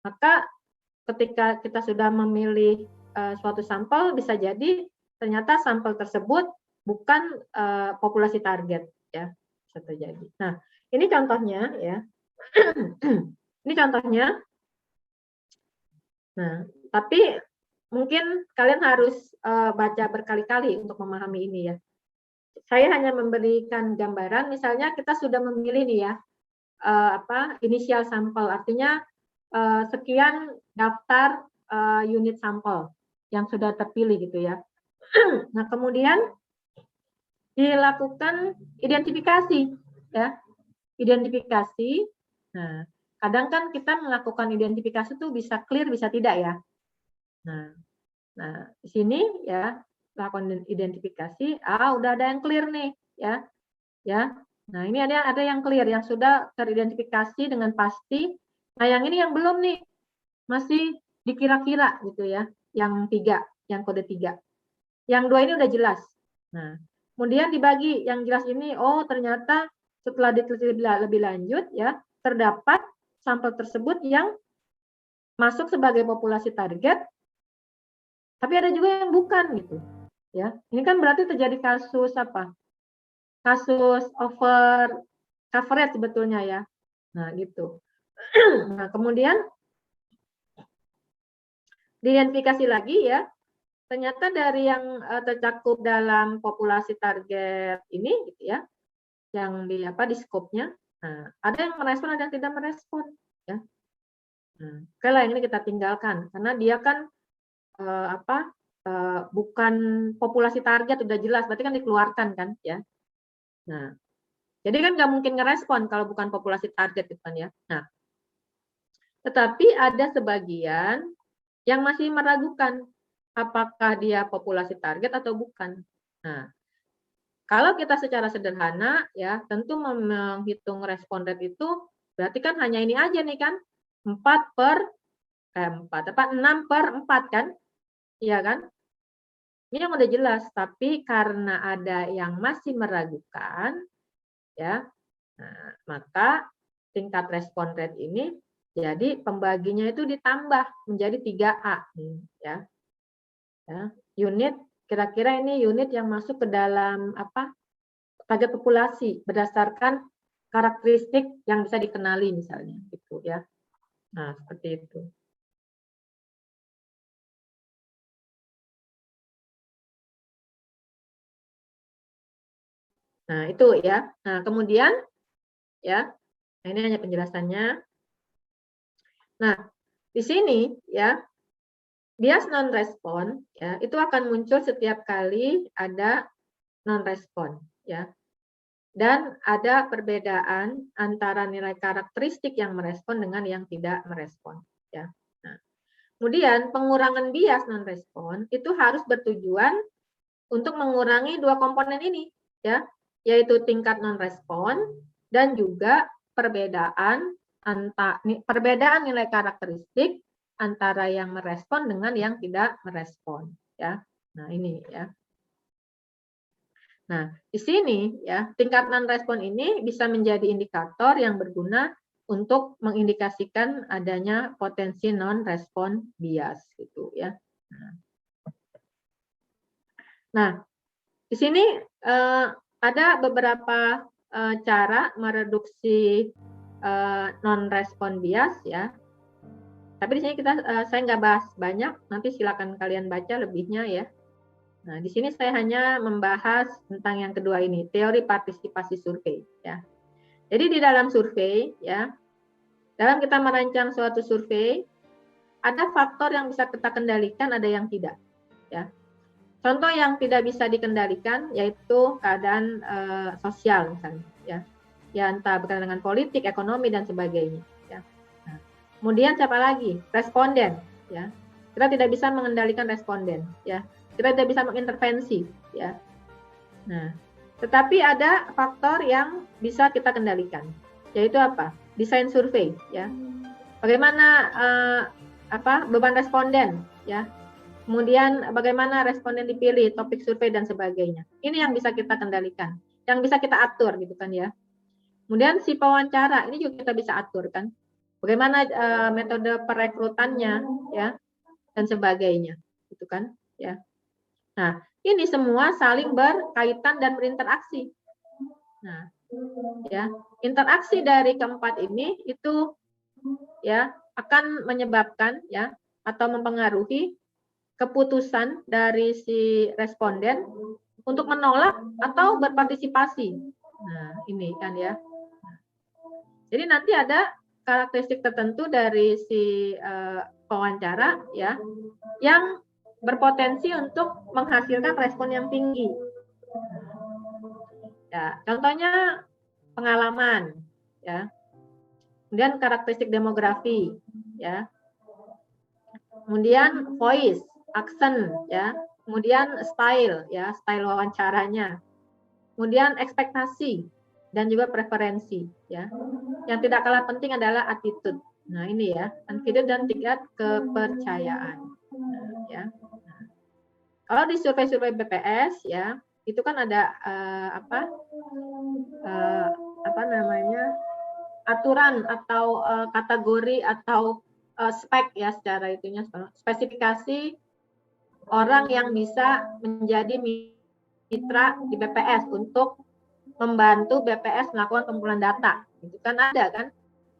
Maka ketika kita sudah memilih suatu sampel, bisa jadi ternyata sampel tersebut bukan populasi target ya, bisa terjadi. Nah, ini contohnya ya. Ini contohnya. Nah, tapi mungkin kalian harus baca berkali-kali untuk memahami ini ya. Saya hanya memberikan gambaran, misalnya kita sudah memilih nih ya, inisial sampel, artinya sekian daftar unit sampel yang sudah terpilih gitu ya. Nah, kemudian dilakukan identifikasi ya. Identifikasi. Nah, kadang kan kita melakukan identifikasi itu bisa clear, bisa tidak ya. Nah, di sini ya lakukan identifikasi, udah ada yang clear nih ya. Ya. Nah, ini ada yang clear yang sudah teridentifikasi dengan pasti. Nah, yang ini yang belum nih. Masih dikira-kira gitu ya. Yang 3, yang kode 3. Yang 2 ini udah jelas. Nah, kemudian dibagi yang jelas ini, ternyata setelah diteliti lebih lanjut ya, terdapat sampel tersebut yang masuk sebagai populasi target, tapi ada juga yang bukan gitu. Ya, ini kan berarti terjadi kasus kasus over coverage sebetulnya ya. Nah, gitu. Nah, kemudian diidentifikasi lagi ya. Ternyata dari yang tercakup dalam populasi target ini gitu ya. Yang di scope-nya. Nah, ada yang merespon, ada yang tidak merespon ya. Oke lah, yang ini kita tinggalkan karena dia kan bukan populasi target, udah jelas, berarti kan dikeluarkan kan ya. Nah, jadi kan nggak mungkin ngerespon kalau bukan populasi target gitu kan ya. Nah, tetapi ada sebagian yang masih meragukan apakah dia populasi target atau bukan. Nah, kalau kita secara sederhana ya, tentu menghitung respon rate itu berarti kan hanya ini aja nih kan. 6 per 4 kan? Iya kan? Ini yang udah jelas, tapi karena ada yang masih meragukan, ya, nah, maka tingkat respon rate ini, jadi pembaginya itu ditambah menjadi 3A nih, ya. Unit kira-kira ini unit yang masuk ke dalam apa? Target populasi berdasarkan karakteristik yang bisa dikenali misalnya gitu ya. Nah, seperti itu. Nah, itu ya. Nah, kemudian ya, ini hanya penjelasannya. Nah, di sini ya, bias non-respon ya, itu akan muncul setiap kali ada non-respon ya. Dan ada perbedaan antara nilai karakteristik yang merespon dengan yang tidak merespon ya. Nah, kemudian pengurangan bias non-respon itu harus bertujuan untuk mengurangi dua komponen ini ya, yaitu tingkat non-respon dan juga perbedaan nilai karakteristik antara yang merespon dengan yang tidak merespon ya. Nah, ini ya. Nah, di sini ya, tingkat non-respon ini bisa menjadi indikator yang berguna untuk mengindikasikan adanya potensi non-respon bias gitu ya. Nah, di sini ada beberapa cara mereduksi non-respon bias ya. Tapi di sini saya nggak bahas banyak, nanti silakan kalian baca lebihnya ya. Nah, di sini saya hanya membahas tentang yang kedua ini, teori partisipasi survei ya. Jadi di dalam survei ya, dalam kita merancang suatu survei, ada faktor yang bisa kita kendalikan, ada yang tidak ya. Contoh yang tidak bisa dikendalikan yaitu keadaan sosial misalnya ya. Ya entah berkaitan dengan politik, ekonomi dan sebagainya ya. Nah, kemudian siapa lagi? Responden ya. Kita tidak bisa mengendalikan responden ya. Kita tidak bisa mengintervensi ya. Nah, tetapi ada faktor yang bisa kita kendalikan, yaitu apa? Desain survei ya. Bagaimana beban responden ya. Kemudian bagaimana responden dipilih, topik survei dan sebagainya. Ini yang bisa kita kendalikan, yang bisa kita atur gitu kan ya. Kemudian si pewawancara ini juga kita bisa atur kan. Bagaimana metode perekrutannya ya dan sebagainya, gitu kan ya. Nah, ini semua saling berkaitan dan berinteraksi. Nah, ya, interaksi dari keempat ini itu ya akan menyebabkan ya atau mempengaruhi keputusan dari si responden untuk menolak atau berpartisipasi. Nah, ini kan ya. Jadi nanti ada karakteristik tertentu dari si pewawancara ya yang berpotensi untuk menghasilkan respon yang tinggi. Ya, contohnya pengalaman, ya. Kemudian karakteristik demografi, ya. Kemudian voice, accent, ya. Kemudian style, ya, style wawancaranya. Kemudian ekspektasi dan juga preferensi, ya. Yang tidak kalah penting adalah attitude. Nah, ini ya, attitude dan tingkat kepercayaan. Nah, ya. Kalau di survei-survei BPS ya, itu kan ada aturan atau kategori atau spek ya secara itunya spesifikasi orang yang bisa menjadi mitra di BPS untuk membantu BPS melakukan pengumpulan data. Itu kan ada kan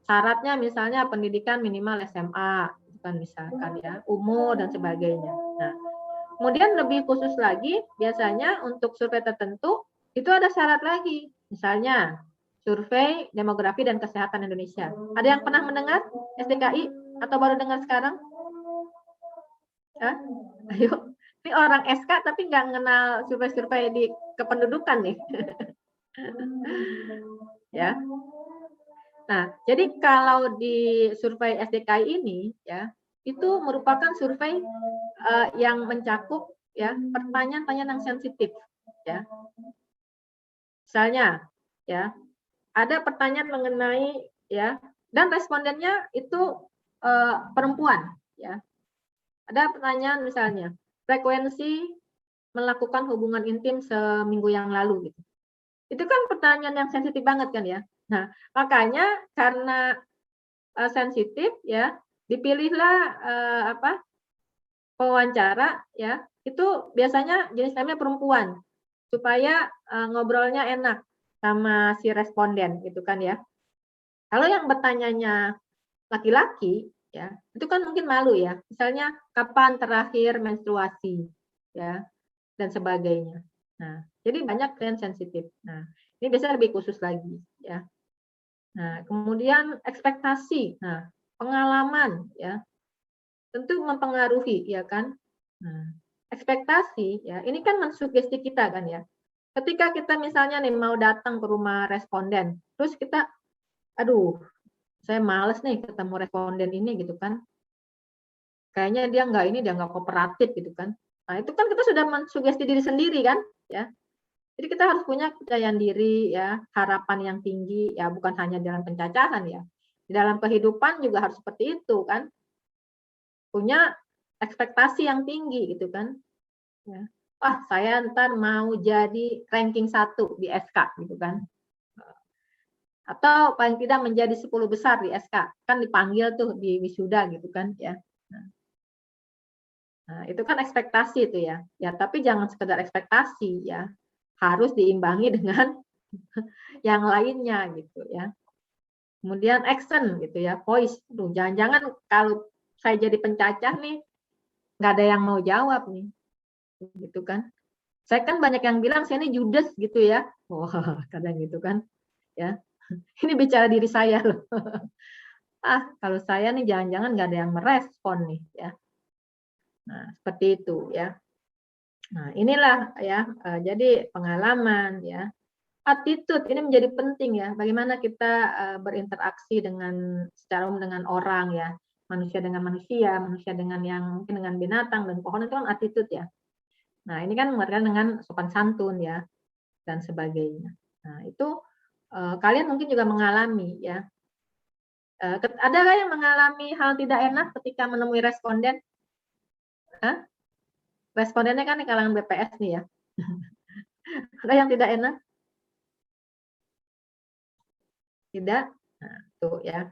syaratnya misalnya pendidikan minimal SMA, itu kan misalkan ya, umur dan sebagainya. Nah, kemudian lebih khusus lagi, biasanya untuk survei tertentu, itu ada syarat lagi. Misalnya, survei demografi dan kesehatan Indonesia. Ada yang pernah mendengar SDKI atau baru dengar sekarang? Hah? Ayo, ini orang SK tapi nggak mengenal survei-survei di kependudukan nih. Ya. Nah, jadi kalau di survei SDKI ini, ya, itu merupakan survei yang mencakup ya pertanyaan-pertanyaan yang sensitif ya. Misalnya ya ada pertanyaan mengenai ya dan respondennya itu perempuan ya. Ada pertanyaan misalnya frekuensi melakukan hubungan intim seminggu yang lalu gitu. Itu kan pertanyaan yang sensitif banget kan ya. Nah, makanya karena sensitif ya, dipilihlah pewawancara ya, itu biasanya jenis kelaminnya perempuan supaya ngobrolnya enak sama si responden gitu kan ya. Kalau yang bertanyanya laki-laki ya, itu kan mungkin malu ya. Misalnya kapan terakhir menstruasi ya dan sebagainya. Nah, jadi banyak yang sensitif. Nah, ini biasanya lebih khusus lagi ya. Nah, kemudian ekspektasi. Nah, pengalaman ya. Tentu mempengaruhi ya kan. Nah, ekspektasi ya, ini kan mensugesti kita kan ya. Ketika kita misalnya nih mau datang ke rumah responden, terus kita aduh, saya males nih ketemu responden ini gitu kan. Kayaknya dia nggak kooperatif gitu kan. Nah, itu kan kita sudah mensugesti diri sendiri kan, ya. Jadi kita harus punya kepercayaan diri ya, harapan yang tinggi ya, bukan hanya dalam pencacahan ya. Di dalam kehidupan juga harus seperti itu kan. Punya ekspektasi yang tinggi gitu kan. Ya. Wah, saya ntar mau jadi ranking 1 di SK gitu kan. Atau paling tidak menjadi 10 besar di SK. Kan dipanggil tuh di wisuda gitu kan ya. Nah, itu kan ekspektasi itu ya. Ya, tapi jangan sekedar ekspektasi ya. Harus diimbangi dengan yang lainnya gitu ya. Kemudian action gitu ya, voice. Duh, jangan-jangan kalau saya jadi pencacah nih nggak ada yang mau jawab nih. Gitu kan. Saya kan banyak yang bilang saya ini judes gitu ya. Wah, kadang gitu kan. Ya. Ini bicara diri saya loh. Kalau saya nih jangan-jangan nggak ada yang merespon nih ya. Nah, seperti itu ya. Nah, inilah ya, jadi pengalaman ya. Attitude ini menjadi penting ya. Bagaimana kita berinteraksi dengan secara umum dengan orang ya. Manusia dengan yang mungkin dengan binatang dan pohon itu kan attitude ya. Nah, ini kan berkaitan dengan sopan santun ya dan sebagainya. Nah, itu kalian mungkin juga mengalami ya. Adakah yang mengalami hal tidak enak ketika menemui responden? Hah? Respondennya kan di kalangan BPS nih ya. Ada yang tidak enak? Tidak? Nah, tuh ya.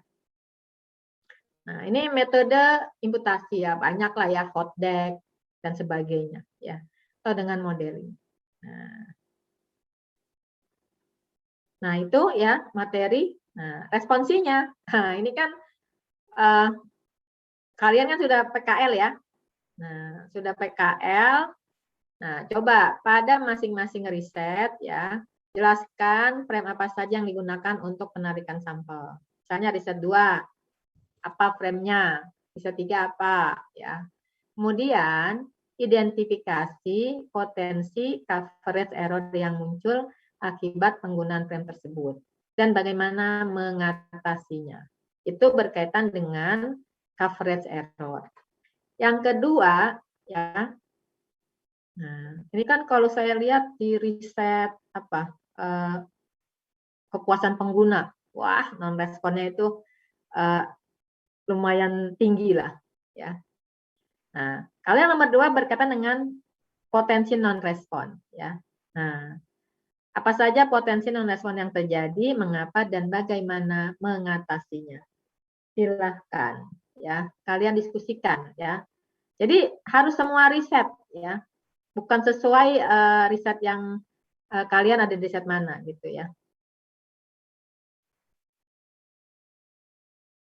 Nah, ini metode imputasi ya, banyak lah ya, hot deck dan sebagainya ya. Atau dengan modeling. Nah, itu ya materi. Nah, responsinya. Nah, ini kan kalian kan sudah PKL ya. Nah, sudah PKL. Nah, coba pada masing-masing riset ya, jelaskan frame apa saja yang digunakan untuk penarikan sampel. Misalnya riset 2, apa frame-nya? Riset 3 apa? Ya. Kemudian identifikasi potensi coverage error yang muncul akibat penggunaan frame tersebut dan bagaimana mengatasinya. Itu berkaitan dengan coverage error. Yang kedua, ya. Nah, ini kan kalau saya lihat di riset kepuasan pengguna, wah non responnya itu lumayan tinggi lah, ya. Nah, kalau yang nomor 2 berkaitan dengan potensi non respon, ya. Nah, apa saja potensi non respon yang terjadi, mengapa dan bagaimana mengatasinya? Silahkan, ya. Kalian diskusikan, ya. Jadi harus semua riset, ya. Bukan sesuai riset yang kalian ada di riset mana gitu ya.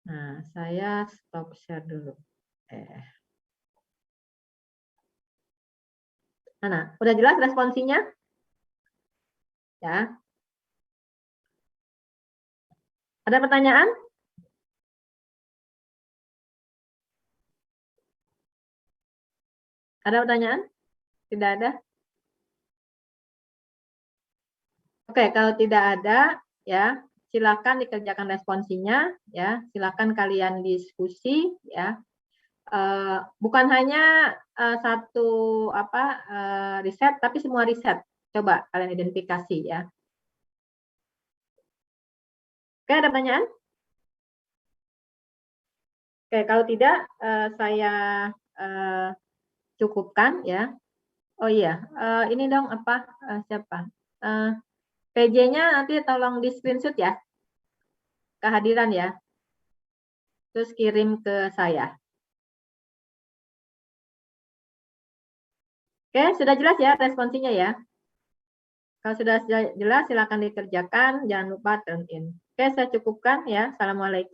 Nah, saya stop share dulu. Nah, udah jelas responsinya? Ya. Ada pertanyaan? Ada pertanyaan? Tidak ada? Oke, kalau tidak ada, ya silakan dikerjakan responsinya, ya silakan kalian diskusi, ya. Bukan hanya satu riset, tapi semua riset. Coba kalian identifikasi, ya. Oke, ada pertanyaan? Oke, kalau tidak saya cukupkan, ya. Oh iya, ini dong siapa? PJ-nya nanti tolong di screenshot ya. kehadiran ya. Terus kirim ke saya. Oke, sudah jelas ya responsinya ya. Kalau sudah jelas, silakan dikerjakan. Jangan lupa turn in. Oke, saya cukupkan ya. Assalamualaikum.